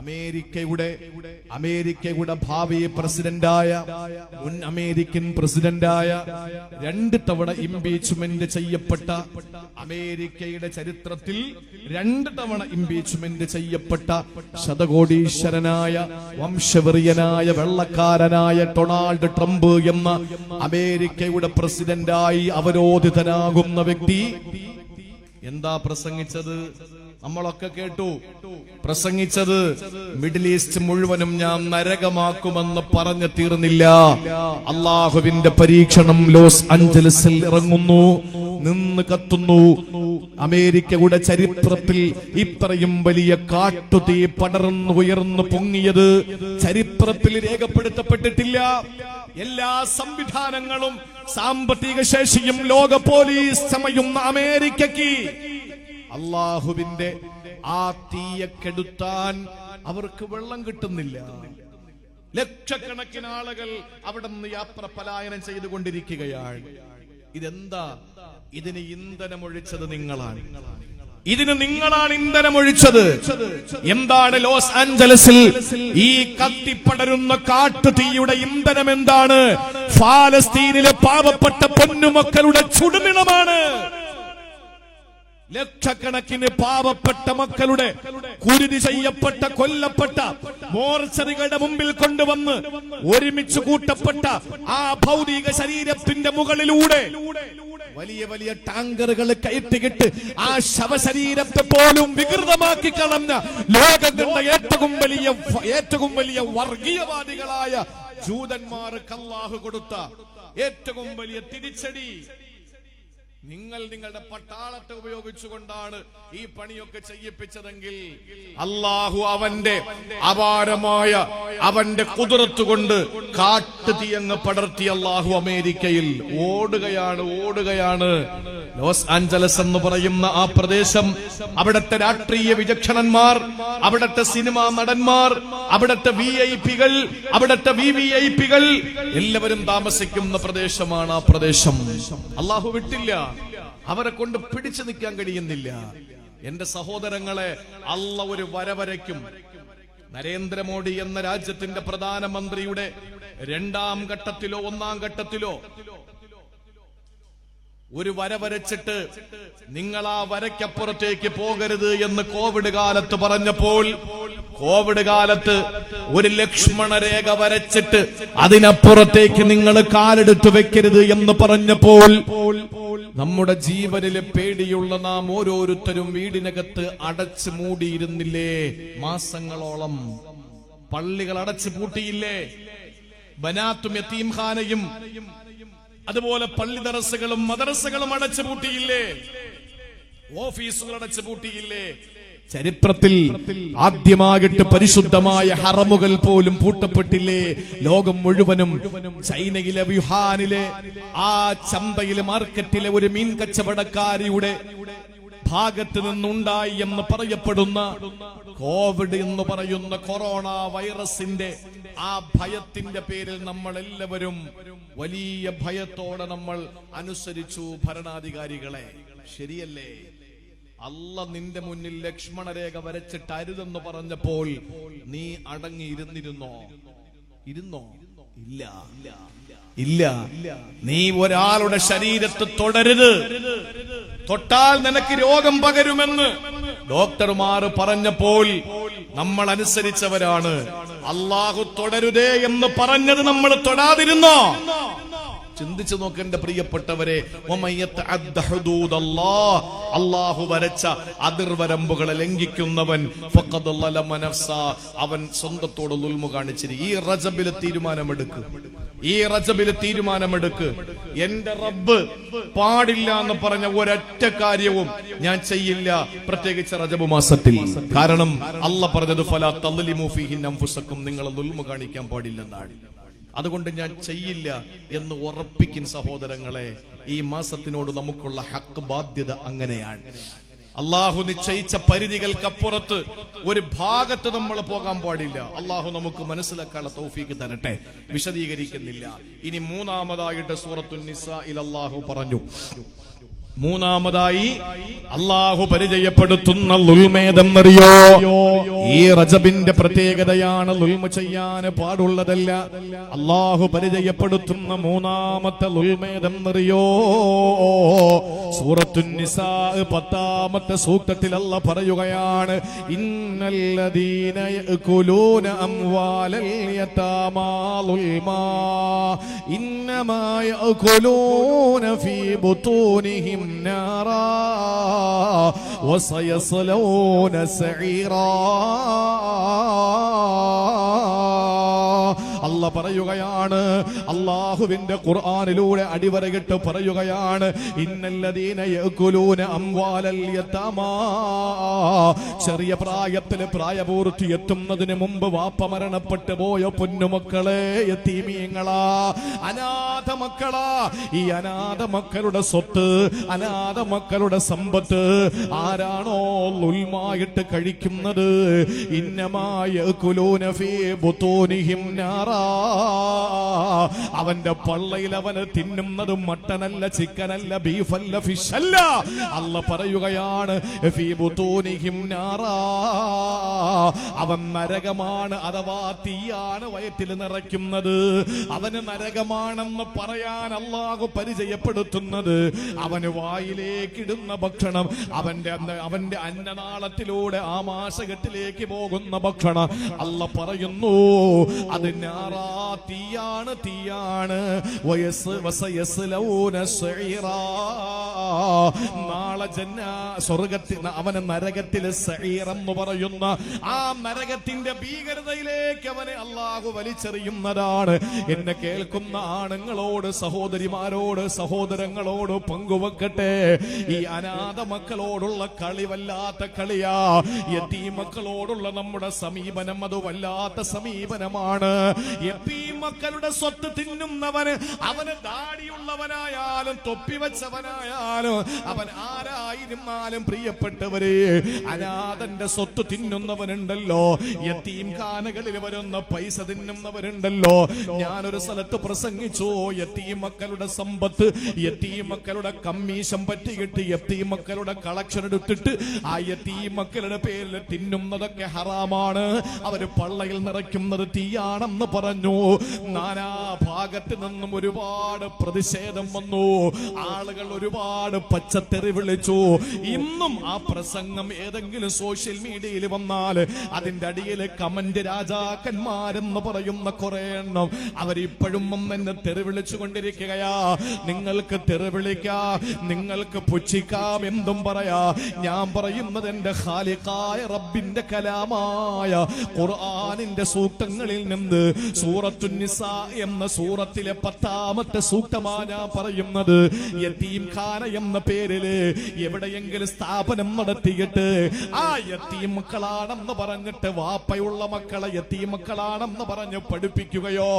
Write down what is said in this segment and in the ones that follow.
അമേരിക്കയുടെ ഭാവി പ്രസിഡന്റായ മുൻ അമേരിക്കൻ പ്രസിഡന്റായ 2 തവണ ഇംപീച്ച്മെന്റ് ചെയ്യപ്പെട്ട, അമേരിക്കയുടെ ചരിത്രത്തിൽ 2 തവണ ഇംപീച്ച്മെന്റ് ചെയ്യപ്പെട്ട ശതകോടീശ്വരനായ വംശവെറിയനായ വെള്ളക്കാരനായ ഡൊണാൾഡ് ട്രംപ് എന്ന അമേരിക്കയുടെ പ്രസിഡന്റായി അവരോധിതനാകുന്ന വ്യക്തി എന്താ പ്രസംഗിച്ചത്? നമ്മളൊക്കെ കേട്ടു. പ്രസംഗിച്ചത് മിഡിൽ ഈസ്റ്റ് മുഴുവനും ഞാൻ നരകമാക്കുമെന്ന് പറഞ്ഞു തീർന്നില്ല. അള്ളാഹുവിന്റെ പരീക്ഷണം ലോസ് ആഞ്ചലസിൽ ഇറങ്ങുന്നു, നിന്ന് കത്തുന്നു. അമേരിക്കയുടെ ചരിത്രത്തിൽ ഇത്രയും വലിയ കാട്ടുതീ പടർന്നു ഉയർന്നു പൊങ്ങിയത് ചരിത്രത്തിൽ രേഖപ്പെടുത്തപ്പെട്ടിട്ടില്ല. എല്ലാ സംവിധാനങ്ങളും സാമ്പത്തിക ശേഷിയും ലോക പോലീസ് ചമയുന്ന അമേരിക്കയ്ക്ക് അള്ളാഹുവിന്റെ ആ തീയെ കെടുത്താൻ അവർക്ക് വെള്ളം കിട്ടുന്നില്ല. ലക്ഷക്കണക്കിന് ആളുകൾ അവിടെ നിന്ന് യാത്ര പലായനം ചെയ്തുകൊണ്ടിരിക്കുകയാണ്. ഇതെന്താ? ഇതിന് ഇന്ധനമൊഴിച്ചത് നിങ്ങളാണ്. ഇതിന് നിങ്ങളാണ് ഇന്ധനമൊഴിച്ചത്. എന്താണ് ലോസ് ആഞ്ചലസിൽ ഈ കത്തിപ്പടരുന്ന കാട്ടുതീയുടെ ഇന്ധനം? എന്താണ്? ഫലസ്തീനിലെ പാവപ്പെട്ട പൊന്നുമക്കളുടെ ചുടുനിണമാണ്. ലക്ഷക്കണക്കിന് പാവപ്പെട്ട മക്കളുടെ കുരുതി ചെയ്യപ്പെട്ട, കൊല്ലപ്പെട്ട, മോർച്ചറികളുടെ മുമ്പിൽ കൊണ്ടുവന്ന് ഒരുമിച്ച് കൂട്ടപ്പെട്ട ആ ഭൗതിക ശരീരത്തിന്റെ മുകളിലൂടെ വലിയ വലിയ ടാങ്കറുകൾ കയറ്റിക്കിട്ട് ആ ശവശരീരത്തെ പോലും വികൃതമാക്കി കളഞ്ഞ ലോകം കണ്ട ഏറ്റവും വലിയ വർഗീയവാദികളായ ജൂതന്മാർക്ക് അല്ലാഹു കൊടുത്ത ഏറ്റവും വലിയ തിരിച്ചടി. നിങ്ങളുടെ പട്ടാളത്തെ ഉപയോഗിച്ചുകൊണ്ടാണ് ഈ പണിയൊക്കെ ചെയ്യിപ്പിച്ചതെങ്കിൽ അല്ലാഹു അവന്റെ അപാരമായ അവന്റെ ഖുദ്റത്ത് കൊണ്ട് കാട്ടുതീയങ്ങ് പടർത്തി അല്ലാഹു അമേരിക്കയിൽ ഓടുകയാണ്. ലോസ് ആഞ്ചലസ് എന്ന് പറയുന്ന ആ പ്രദേശം, അവിടുത്തെ രാഷ്ട്രീയ വിചക്ഷണന്മാർ, അവിടുത്തെ സിനിമാ നടന്മാർ, അവിടുത്തെ വിഐപികൾ, അവിടുത്തെ വിവിഐപികൾ എല്ലാവരും താമസിക്കുന്ന പ്രദേശമാണ് ആ പ്രദേശം. അല്ലാഹു വിട്ടില്ല, അവരെ കൊണ്ട് പിടിച്ചു നിൽക്കാൻ കഴിയുന്നില്ല. എന്റെ സഹോദരങ്ങളെ, അല്ലാഹു ഒരു വരവരയ്ക്കും. നരേന്ദ്രമോദി എന്ന രാജ്യത്തിന്റെ പ്രധാനമന്ത്രിയുടെ 2ാം ഘട്ടത്തിലോ 1ാം ഘട്ടത്തിലോ ഒരു വര വരച്ചിട്ട് നിങ്ങൾ ആ വരയ്ക്കപ്പുറത്തേക്ക് പോകരുത് എന്ന് കോവിഡ് കാലത്ത് പറഞ്ഞപ്പോൾ, കോവിഡ് കാലത്ത് ഒരു ലക്ഷ്മണ രേഖ വരച്ചിട്ട് അതിനപ്പുറത്തേക്ക് നിങ്ങൾ കാലെടുത്ത് വെക്കരുത് എന്ന് പറഞ്ഞപ്പോൾ നമ്മുടെ ജീവനിലെ പേടിയുള്ള നാം ഓരോരുത്തരും വീടിനകത്ത് അടച്ചു മൂടിയിരുന്നില്ലേ? മാസങ്ങളോളം പള്ളികൾ അടച്ചു പൂട്ടിയില്ലേ? ബനാത്തും യതീംഖാനയും അതുപോലെ പള്ളി ദറസുകളും മദ്രസകളും അടച്ചു പൂട്ടിയില്ലേ? ഓഫീസുകൾ അടച്ചു പൂട്ടിയില്ലേ? ചരിത്രത്തിൽ ആദ്യമായിട്ട് പരിശുദ്ധമായ ഹറമുകൾ പോലും പൂട്ടപ്പെട്ടില്ലേ? ലോകം മുഴുവനും. ചൈനയിലെ വുഹാനിലെ ആ ചന്തയിലെ മാർക്കറ്റിലെ ഒരു മീൻ കച്ചവടക്കാരിയുടെ ഭാഗത്ത് നിന്നുണ്ടായി എന്ന് പറയപ്പെടുന്ന കോവിഡ് എന്ന് പറയുന്ന കൊറോണ വൈറസിന്റെ ആ ഭയത്തിന്റെ പേരിൽ നമ്മൾ എല്ലാവരും വലിയ ഭയത്തോടെ നമ്മൾ അനുസരിച്ചു ഭരണാധികാരികളെ. ശരിയല്ലേ? അല്ലാഹ് നിന്റെ മുന്നിൽ ലക്ഷ്മണരേഖ വരച്ചിട്ട് അരുതെന്ന് പറഞ്ഞപ്പോൾ നീ അടങ്ങിയിരുന്നിരുന്നോ? ഇല്ല. നീ ഒരാളുടെ ശരീരത്തെ തൊടരുത്, തൊട്ടാൽ നിനക്ക് രോഗം പകരുമെന്ന് ഡോക്ടർമാർ പറഞ്ഞപ്പോൾ നമ്മൾ അനുസരിച്ചവരാണ്. അല്ലാഹു തൊടരുതേ എന്ന് പറഞ്ഞത് നമ്മൾ തൊടാതിരുന്നോ? ചിന്തിച്ചു നോക്കേണ്ട പ്രിയപ്പെട്ടവരെ. അല്ലാഹു വരച്ച അതിർവരമ്പുകളെ ലംഘിക്കുന്നവൻ അവൻ സ്വന്തത്തോട് ദുൽമു കാണിച്ചിരിക്കും. ഈ റജബില് തീരുമാനമെടുക്ക്. എന്റെ റബ്ബ് പാടില്ല എന്ന് പറഞ്ഞ ഒരൊറ്റ കാര്യവും ഞാൻ ചെയ്യില്ല, പ്രത്യേകിച്ച് റജബ് മാസത്തിൽ. കാരണം അല്ലാഹ് പറഞ്ഞത് ഫലാ തദ്ലിമു ഫീഹിൻ അൻഫുസക്കും, നിങ്ങൾ ദുൽമു കാണിക്കാൻ പാടില്ലെന്നാണ്. അതുകൊണ്ട് ഞാൻ ചെയ്യില്ല എന്ന് ഉറപ്പിക്കും സഹോദരങ്ങളെ. ഈ മാസത്തിനോട് നമുക്കുള്ള ഹക്ക്, ബാധ്യത അങ്ങനെയാണ്. അള്ളാഹു നിശ്ചയിച്ച പരിധികൾക്കപ്പുറത്ത് ഒരു ഭാഗത്ത് നമ്മൾ പോകാൻ പാടില്ല. അള്ളാഹു നമുക്ക് മനസ്സിലാക്കാനുള്ള തൗഫീക്ക് തരട്ടെ. വിശദീകരിക്കുന്നില്ല. ഇനി 3ാമതായിട്ട് സൂറത്തുൻ നിസാഇൽ അള്ളാഹു പറഞ്ഞു, മൂന്നാമതായി അള്ളാഹു പരിചയപ്പെടുത്തുന്ന ലുൽമേതെന്നറിയോ? ഈ റജബിന്റെ പ്രത്യേകതയാണ് ലുൽമ ചെയ്യാൻ പാടുള്ളതല്ല. അള്ളാഹു പരിചയപ്പെടുത്തുന്ന മൂന്നാമത്തെ ലുൽമേതെന്നറിയോ? സൂറത്തുൻ നിസാ 10-ാമത്തെ സൂക്തത്തിൽ അല്ലാഹു പറയുകയാണ്, ഇന്നല്ലദീന യഅകുലൂന അംവാലൽ യതാമാ ളുൽമാ ഇന്നമാ യഅകുലൂന ഫീ ബുതൂനിഹിം നാറാ വസയസ്ലൗന സഈറാ. അല്ലാഹു പറയുകയാണ്, അല്ലാഹുവിന്റെ ഖുർആനിലൂടെ അടിവരയിട്ട് പറയുകയാണ്, ഇന്നല്ലദീന യഅകുലൂന അംവാലൽ യതാമാ. ചെറിയ പ്രായത്തിൽ പ്രായപൂർത്തി എത്തുന്നതിന് മുമ്പ് വാപ്പ മരണപ്പെട്ടു പോയ പൊന്നുമക്കളെ, യതീമീങ്ങളാ, അനാഥ മക്കളാ, ഈ അനാഥ മക്കളുടെ സ്വത്ത്, അനാഥ മക്കളുടെ സമ്പത്ത് ആരാണോ ലുൽമായിട്ട് കഴിക്കുന്നത്, ഇന്നമാ യഅകുലൂന ഫീ ബുതൂനിഹിം നാറാ. അവന്റെ പള്ളയിൽ അവന് തിന്നുന്നത് മട്ടനല്ല, ചിക്കനല്ല, ബീഫല്ല, ഫിഷല്ല. അല്ലാഹു പറയുകയാണ്, ഫീ ബുതൂനിഹിം നാറാ. അവൻ നരകമാണ്, അഥവാ തീയാണ് വയറ്റിൽ നിറയ്ക്കുന്നത്. അവന് നരകമാണെന്ന് പറയാൻ അല്ലാഹു പരിചയപ്പെടുത്തുന്നത് അവന് വായിലേക്കിടുന്ന ഭക്ഷണം, അവന്റെ അന്നനാളത്തിലൂടെ ആമാശയത്തിലേക്ക് പോകുന്ന ഭക്ഷണം. അല്ലാഹു പറയുന്നു, അത് നാറാ, തീയാണ്, തീയാണ്. വസയസ്ലൗന സഈറാ. നാളെ സ്വർഗത്തിൽ അവന് നരകത്തിൽ സഈർ എന്ന് പറയുന്ന ആ നരകത്തിന്റെ ഭീകരതയിലേക്ക് അവനെ അല്ലാഹു വലിച്ചെറിയുന്നതാണ്. എന്നെ കേൾക്കുന്ന ആണുങ്ങളോട്, സഹോദരിമാരോട്, സഹോദരങ്ങളോട് പങ്കുവെക്കട്ടെ, ഈ അനാഥ മക്കളോടുള്ള കളി വല്ലാത്ത കളിയാ. യതീം മക്കളോടുള്ള നമ്മുടെ സമീപനം അത് വല്ലാത്ത സമീപനമാണ്. യതീം മക്കളുടെ സ്വത്ത് തിന്നുന്നവന്, അവന് ദാടിയുള്ളവനായാലും തൊപ്പി വെച്ചവനായാലും അവൻ ആരായിരുന്നാലും, പ്രിയപ്പെട്ടവരെ, അനാഥന്റെ സ്വത്ത് തിന്നുന്നവനുണ്ടല്ലോ, യതീം ഖാനകളിൽ വരുന്ന പൈസ തിന്നുന്നവരുണ്ടല്ലോ. ഞാനൊരു സ്ഥലത്ത് പ്രസംഗിച്ചു, യതീം മക്കളുടെ സമ്പത്ത്, യതീം മക്കളുടെ കമ്മീഷൻ പറ്റിയിട്ട് യതീം മക്കളുടെ കളക്ഷൻ എടുത്തിട്ട് ആ യതീം മക്കളുടെ പേരിൽ തിന്നുന്നതൊക്കെ ഹറാമാണ്, അവര് പള്ളയിൽ നിറയ്ക്കുന്നത് തീയാണെന്ന് പറഞ്ഞു. നാനാ ഭാഗത്ത് നിന്നും ഒരുപാട് പ്രതിഷേധം വന്നു, ആളുകൾ ഒരുപാട് പച്ചത്തെറി വിളിച്ചു. ഇന്നും ആ പ്രസംഗം ഏതെങ്കിലും സോഷ്യൽ മീഡിയയിൽ വന്നാൽ അതിന്റെ അടിയിൽ കമന്റ് രാജാക്കന്മാരെന്ന് പറയുന്ന കുറെ എണ്ണം അവരിപ്പോഴും എന്നെ തെറി വിളിച്ചുകൊണ്ടിരിക്കുകയാ. നിങ്ങൾക്ക് തെറി വിളിക്കാം, നിങ്ങൾക്ക് പുച്ഛിക്കാം, എന്തും പറയാ. ഞാൻ പറയുന്നത് എന്റെ ഖാലിഖായ റബ്ബിന്റെ കലാമായ ഖുർആനിന്റെ സൂക്തങ്ങളിൽ നിന്ന് സൂറത്തുൻ നിസാ എന്ന സൂറത്തിലെ 10-ാമത്തെ സൂക്തമാ ഞാൻ പറയുന്നത്. യതീം ഖാന എന്ന പേരില് എവിടെയെങ്കിലും സ്ഥാപനം നടത്തിയിട്ട് ആ യതീം മക്കളാണെന്ന് പറഞ്ഞിട്ട് വാപ്പയുള്ള മക്കളെ യതീം മക്കളാണെന്ന് പറഞ്ഞ് പഠിപ്പിക്കുകയോ,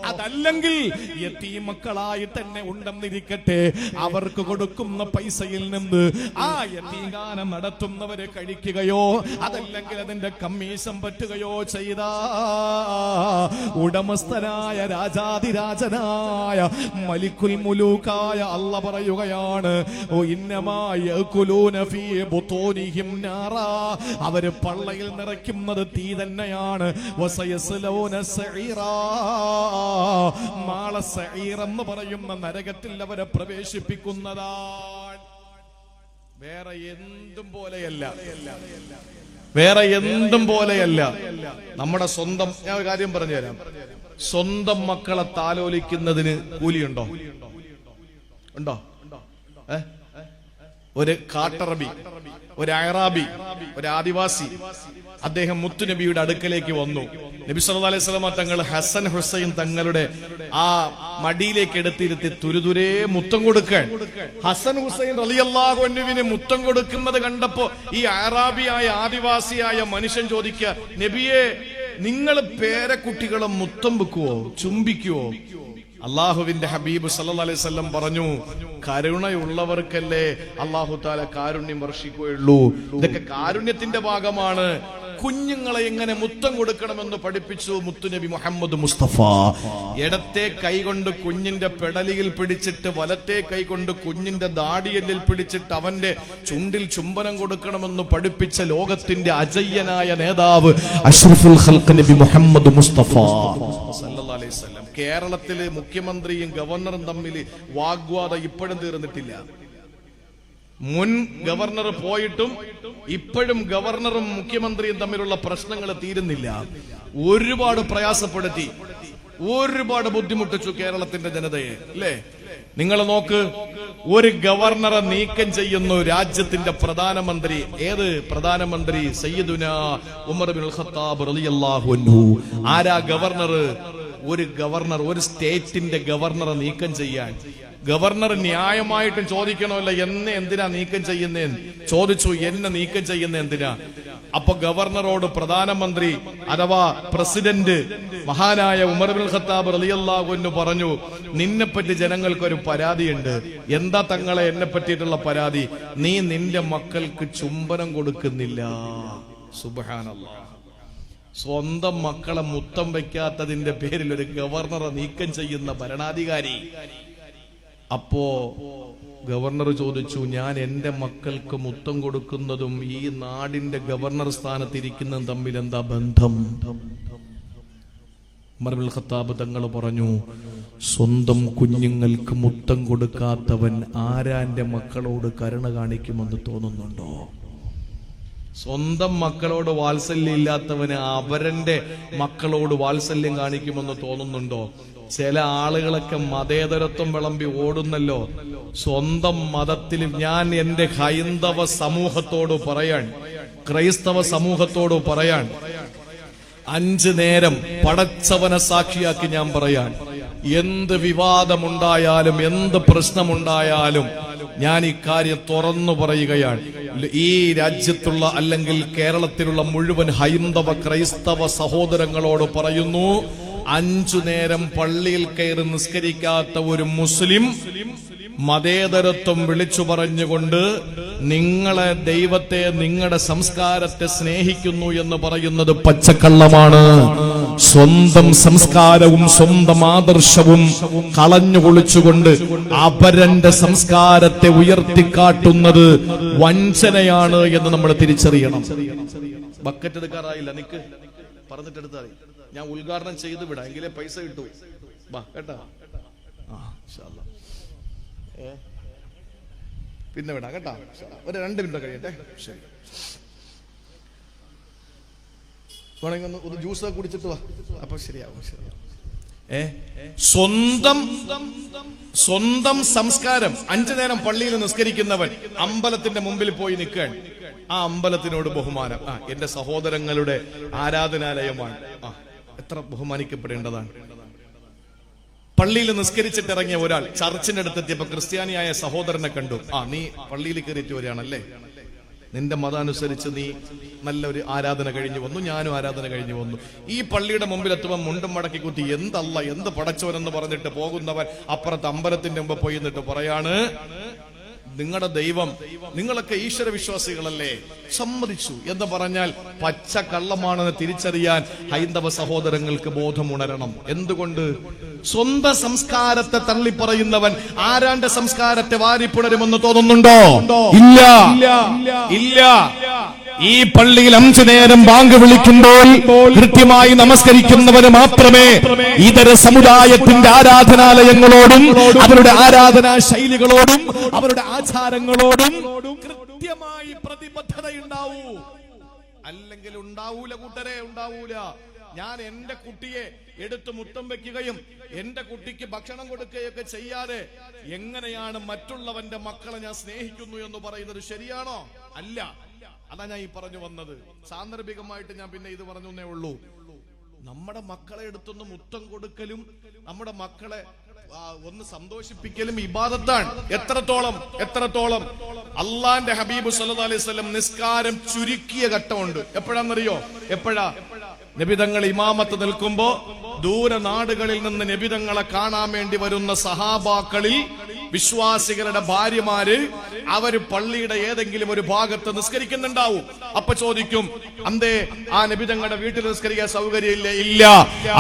അതല്ലെങ്കിൽ യതീം മക്കളായി തന്നെ ഉണ്ടെന്നിരിക്കട്ടെ, അവർക്ക് കൊടുക്കുന്ന പൈസയിൽ നിന്ന് ആ യതീംഖാന നടത്തുന്നവരെ കഴിക്കുകയോ, അതല്ലെങ്കിൽ അതിന്റെ കമ്മീഷൻ പറ്റുകയോ ചെയ്ത ഉടമസ്ഥനായ രാജാതിരാജനായ മലിക്കുൽ മുലൂക്കായ അല്ലാഹു പറയുകയാണ്, ഓ ഇന്നമാ യഅകുലൂന ഫീ ബുതൂനിഹിം നാറാ. അവര് പള്ളയിൽ നിറയ്ക്കുന്നത് തീ തന്നെയാണ്. വസയസ്ലൗന സഈറാ. നാളെ സഈർ എന്ന് പറയുന്ന നരകത്തിൽ അവരെ പ്രവേശിപ്പിക്കുന്നതാണ്. വേറെ എന്തും പോലെയല്ല, വേറെ എന്തും പോലെയല്ല. നമ്മുടെ സ്വന്തം, ഞാൻ ഒരു കാര്യം പറഞ്ഞു തരാം, സ്വന്തം മക്കളെ താലോലിക്കുന്നതിന് കൂലിയുണ്ടോ? ഉണ്ടോ? ഒരു കാട്ടറബി, ഒരു അയറാബി, ഒരു ആദിവാസി, അദ്ദേഹം മുത്തുനബിയുടെ അടുക്കലേക്ക് വന്നു. നബി സല്ലല്ലാഹു അലൈഹി വസല്ലം തങ്ങൾ ഹസൻ ഹുസൈൻ തങ്ങളുടെ ആ മടിയിലേക്ക് എടുത്തിരുത്തി തുരുതുരേ മുത്തം കൊടുക്കാൻ. ഹസൻ ഹുസൈൻ റളിയല്ലാഹു അൻഹുവിന് മുത്തം കൊടുക്കുന്നത് കണ്ടപ്പോ ഈ അയറാബിയായ ആദിവാസിയായ മനുഷ്യൻ ചോദിക്കുക, നബിയെ, നിങ്ങൾ പേരക്കുട്ടികളെ മുത്തം വെക്കുവോ, ചുംബിക്കുവോ? അള്ളാഹുവിന്റെ ഹബീബ് സല്ലല്ലാഹു അലൈഹി വസല്ലം പറഞ്ഞു, കരുണയുള്ളവർക്കല്ലേ അള്ളാഹു തആല കാരുണ്യം വർഷിക്കുകയുള്ളൂ. ഇതൊക്കെ കാരുണ്യത്തിന്റെ ഭാഗമാണ്. കുഞ്ഞുങ്ങളെ എങ്ങനെ മുത്തം കൊടുക്കണമെന്ന് പഠിപ്പിച്ചു മുത്തുനബി മുഹമ്മദ് മുസ്തഫ. ഇടത്തെ കൈകൊണ്ട് കുഞ്ഞിന്റെ പെടലിയിൽ പിടിച്ചിട്ട് വലത്തെ കൈകൊണ്ട് കുഞ്ഞിന്റെ ദാടിയല്ലിൽ പിടിച്ചിട്ട് അവന്റെ ചുണ്ടിൽ ചുംബനം കൊടുക്കണമെന്ന് പഠിപ്പിച്ച ലോകത്തിന്റെ അജയ്യനായ നേതാവ് അഷ്റഫുൽ ഖൽഖ് നബി മുഹമ്മദ് മുസ്തഫ സല്ലല്ലാഹു അലൈഹി വസല്ലം. കേരളത്തില് മുഖ്യമന്ത്രിയും ഗവർണറും തമ്മിൽ വാഗ്വാദം ഇപ്പോഴും തീർന്നിട്ടില്ല. മുൻ ഗവർണർ പോയിട്ടും ഇപ്പോഴും ഗവർണറും മുഖ്യമന്ത്രിയും തമ്മിലുള്ള പ്രശ്നങ്ങൾ തീരുന്നില്ല. ഒരുപാട് പ്രയാസപ്പെടുത്തി, ഒരുപാട് ബുദ്ധിമുട്ടിച്ചു കേരളത്തിന്റെ ജനതയെ, അല്ലേ? നിങ്ങൾ നോക്ക്, ഒരു ഗവർണറെ നീക്കം ചെയ്യുന്നു രാജ്യത്തിന്റെ പ്രധാനമന്ത്രി. ഏത് പ്രധാനമന്ത്രി? സയ്യിദുനാ ഉമർ ഇബ്നുൽ ഖത്താബ് റളിയല്ലാഹു അൻഹു. ആരാ ഗവർണർ? ഒരു ഗവർണർ, ഒരു സ്റ്റേറ്റിന്റെ ഗവർണറെ നീക്കം ചെയ്യാൻ ഗവർണർ ന്യായമായിട്ടും ചോദിക്കണമല്ല, എന്നെ എന്തിനാ നീക്കം ചെയ്യുന്നേന്ന് ചോദിച്ചു. എന്നെ നീക്കം ചെയ്യുന്ന എന്തിനാ? അപ്പൊ ഗവർണറോട് പ്രധാനമന്ത്രി അഥവാ പ്രസിഡന്റ് മഹാനായ ഉമർ ഇബ്നുൽ ഖത്താബ് റളിയല്ലാഹു അൻഹു പറഞ്ഞു, നിന്നെപ്പറ്റി ജനങ്ങൾക്കൊരു പരാതിയുണ്ട്. എന്താ തങ്ങളെ എന്നെ പറ്റിയിട്ടുള്ള പരാതി? നീ നിന്റെ മക്കൾക്ക് ചുംബനം കൊടുക്കുന്നില്ല. സുബ്ഹാനല്ലാഹ്. സ്വന്തം മക്കളെ മുത്തം വയ്ക്കാത്തതിന്റെ പേരിൽ ഒരു ഗവർണറെ നീക്കം ചെയ്യുന്ന ഭരണാധികാരി. അപ്പോ ഗവർണർ ചോദിച്ചു, ഞാൻ എന്റെ മക്കൾക്ക് മുത്തം കൊടുക്കുന്നതും ഈ നാടിന്റെ ഗവർണർ സ്ഥാനത്തിരിക്കുന്നതും തമ്മിൽ എന്താ ബന്ധം? ഉമർ ഇബ്നുൽ ഖത്താബ് തങ്ങൾ പറഞ്ഞു, സ്വന്തം കുഞ്ഞുങ്ങൾക്ക് മുത്തം കൊടുക്കാത്തവൻ ആരാന്റെ മക്കളോട് കരുണ കാണിക്കുമെന്ന് തോന്നുന്നുണ്ടോ? സ്വന്തം മക്കളോട് വാത്സല്യം ഇല്ലാത്തവന് അവരന്റെ മക്കളോട് വാത്സല്യം കാണിക്കുമെന്ന് തോന്നുന്നുണ്ടോ? ചില ആളുകളൊക്കെ മതേതരത്വം വിളമ്പി ഓടുന്നല്ലോ. സ്വന്തം മതത്തിൽ ഞാൻ എന്റെ ഹൈന്ദവ സമൂഹത്തോട് പറയാൻ, ക്രൈസ്തവ സമൂഹത്തോട് പറയാൻ, 5 നേരം പടച്ചവനെ സാക്ഷിയാക്കി ഞാൻ പറയാൻ, എന്ത് വിവാദമുണ്ടായാലും എന്ത് പ്രശ്നമുണ്ടായാലും ഞാൻ ഇക്കാര്യം തുറന്നു പറയുകയാണ്. ഈ രാജ്യത്തുള്ള അല്ലെങ്കിൽ കേരളത്തിലുള്ള മുഴുവൻ ഹൈന്ദവ ക്രൈസ്തവ സഹോദരങ്ങളോട് പറയുന്നു, 5 നേരം പള്ളിയിൽ കയറി നിസ്കരിക്കാത്ത ഒരു മുസ്ലിം മതേതരത്വം വിളിച്ചു പറഞ്ഞുകൊണ്ട് നിങ്ങളെ ദൈവത്തെ, നിങ്ങളുടെ സംസ്കാരത്തെ സ്നേഹിക്കുന്നു എന്ന് പറയുന്നത് പച്ചക്കള്ളമാണ്. സ്വന്തം സംസ്കാരവും സ്വന്തം ആദർശവും കളഞ്ഞു കുളിച്ചുകൊണ്ട് അവരന്റെ സംസ്കാരത്തെ ഉയർത്തിക്കാട്ടുന്നത് വഞ്ചനയാണ് എന്ന് നമ്മൾ തിരിച്ചറിയണം. ബക്കറ്റ് എടുക്കാറായില്ല, നിക്ക് പറഞ്ഞിട്ടെടുത്താൽ ഞാൻ ഉദ്ഘാടനം ചെയ്ത് വിടാം, എങ്കിലേ പൈസ കിട്ടൂ. വാ കേട്ടാ, പിന്നെ വിടാം കേട്ടാ. ഒരു 2 മിനിറ്റ് കഴിയട്ടെ. ശരി, വേണമെങ്കിൽ ഒന്ന് ജ്യൂസ് കുടിച്ചിട്ട് വാ, അപ്പൊ ശരിയാവും. സ്വന്തം സംസ്കാരം 5 നേരം പള്ളിയിൽ നിസ്കരിക്കുന്നവൻ അമ്പലത്തിന്റെ മുമ്പിൽ പോയി നിൽക്കാൻ, ആ അമ്പലത്തിനോട് ബഹുമാനം. എന്റെ സഹോദരങ്ങളുടെ ആരാധനാലയമാണ്, എത്ര ബഹുമാനിക്കപ്പെടേണ്ടതാണ്. പള്ളിയിൽ നിസ്കരിച്ചിട്ടിറങ്ങിയ ഒരാൾ ചർച്ചിന്റെ അടുത്തെത്തിയപ്പോ ക്രിസ്ത്യാനിയായ സഹോദരനെ കണ്ടു. നീ പള്ളിയിൽ കയറിയിട്ട് വരികയാണല്ലേ, നിന്റെ മതാനുസരിച്ച് നീ നല്ലൊരു ആരാധന കഴിഞ്ഞു വന്നു, ഞാനും ആരാധന കഴിഞ്ഞു വന്നു. ഈ പള്ളിയുടെ മുമ്പിൽ എത്തുമ്പോൾ മുണ്ടും മടക്കി കുത്തി എന്തല്ല എന്ത് പടച്ചവനെന്ന് പറഞ്ഞിട്ട് പോകുന്നവൻ അപ്പുറത്ത് അമ്പലത്തിന്റെ മുമ്പ് പോയി എന്നിട്ട് പറയാണ്, നിങ്ങളുടെ ദൈവം, നിങ്ങളൊക്കെ ഈശ്വര വിശ്വാസികളല്ലേ, സമ്മതിച്ചു എന്ന് പറഞ്ഞാൽ പച്ച കള്ളമാണെന്ന് തിരിച്ചറിയാൻ ഹൈന്ദവ സഹോദരങ്ങൾക്ക് ബോധമുണരണം. എന്തുകൊണ്ട്? സ്വന്തം സംസ്കാരത്തെ തള്ളിപ്പറയുന്നവൻ ആരാന്റെ സംസ്കാരത്തെ വാരിപ്പുണരുമെന്ന് തോന്നുന്നുണ്ടോ? ഇല്ല, ഇല്ല. ഈ പള്ളിയിൽ 5 നേരം ബാങ്ക് വിളിക്കുമ്പോൾ കൃത്യമായി നമസ്കരിക്കുന്നവന് മാത്രമേ ഇതര സമുദായത്തിന്റെ ആരാധനാലയങ്ങളോടും അവരുടെ ആരാധനാ ശൈലികളോടും അവരുടെ ആചാരങ്ങളോടും കൃത്യമായി പ്രതിബദ്ധതയുണ്ടാവൂ. അല്ലെങ്കിൽ ഉണ്ടാവൂല കൂട്ടരെ, ഉണ്ടാവൂല. ഞാൻ എന്റെ കുട്ടിയെ എടുത്ത് മുത്തം വെക്കുകയും എന്റെ കുട്ടിക്ക് ഭക്ഷണം കൊടുക്കുകയൊക്കെ ചെയ്യാതെ എങ്ങനെയാണ് മറ്റുള്ളവന്റെ മക്കളെ ഞാൻ സ്നേഹിക്കുന്നു എന്ന് പറയുന്നത് ശരിയാണോ? അല്ല. അതാ ഞാൻ ഈ പറഞ്ഞു വന്നത്. സാന്ദർഭികമായിട്ട് ഞാൻ പിന്നെ ഇത് പറഞ്ഞേ ഉള്ളൂ. നമ്മുടെ മക്കളെ എടുത്തൊന്ന് മുത്തം കൊടുക്കലും നമ്മുടെ മക്കളെ ഒന്ന് സന്തോഷിപ്പിക്കലും ഇബാദത്താണ്. എത്രത്തോളം അള്ളാന്റെ ഹബീബ് സല്ലല്ലാഹു അലൈഹി വസല്ലം നിസ്കാരം ചുരുക്കിയ ഘട്ടമുണ്ട്. എപ്പോഴാണെന്നറിയോ? എപ്പോഴാ? നബിതങ്ങൾ ഇമാമത്ത് നിൽക്കുമ്പോ ദൂര നാടുകളിൽ നിന്ന് നബിതങ്ങളെ കാണാൻ വേണ്ടി വരുന്ന സഹാബാക്കളിൽ വിശ്വാസികളുടെ ഭാര്യമാര് അവര് പള്ളിയുടെ ഏതെങ്കിലും ഒരു ഭാഗത്ത് നിസ്കരിക്കുന്നുണ്ടാവും. അപ്പൊ ചോദിക്കും, അന്തേ ആ നബി തങ്ങളുടെ വീട്ടിൽ നിസ്കരിക്കാൻ സൗകര്യമില്ല? ഇല്ല.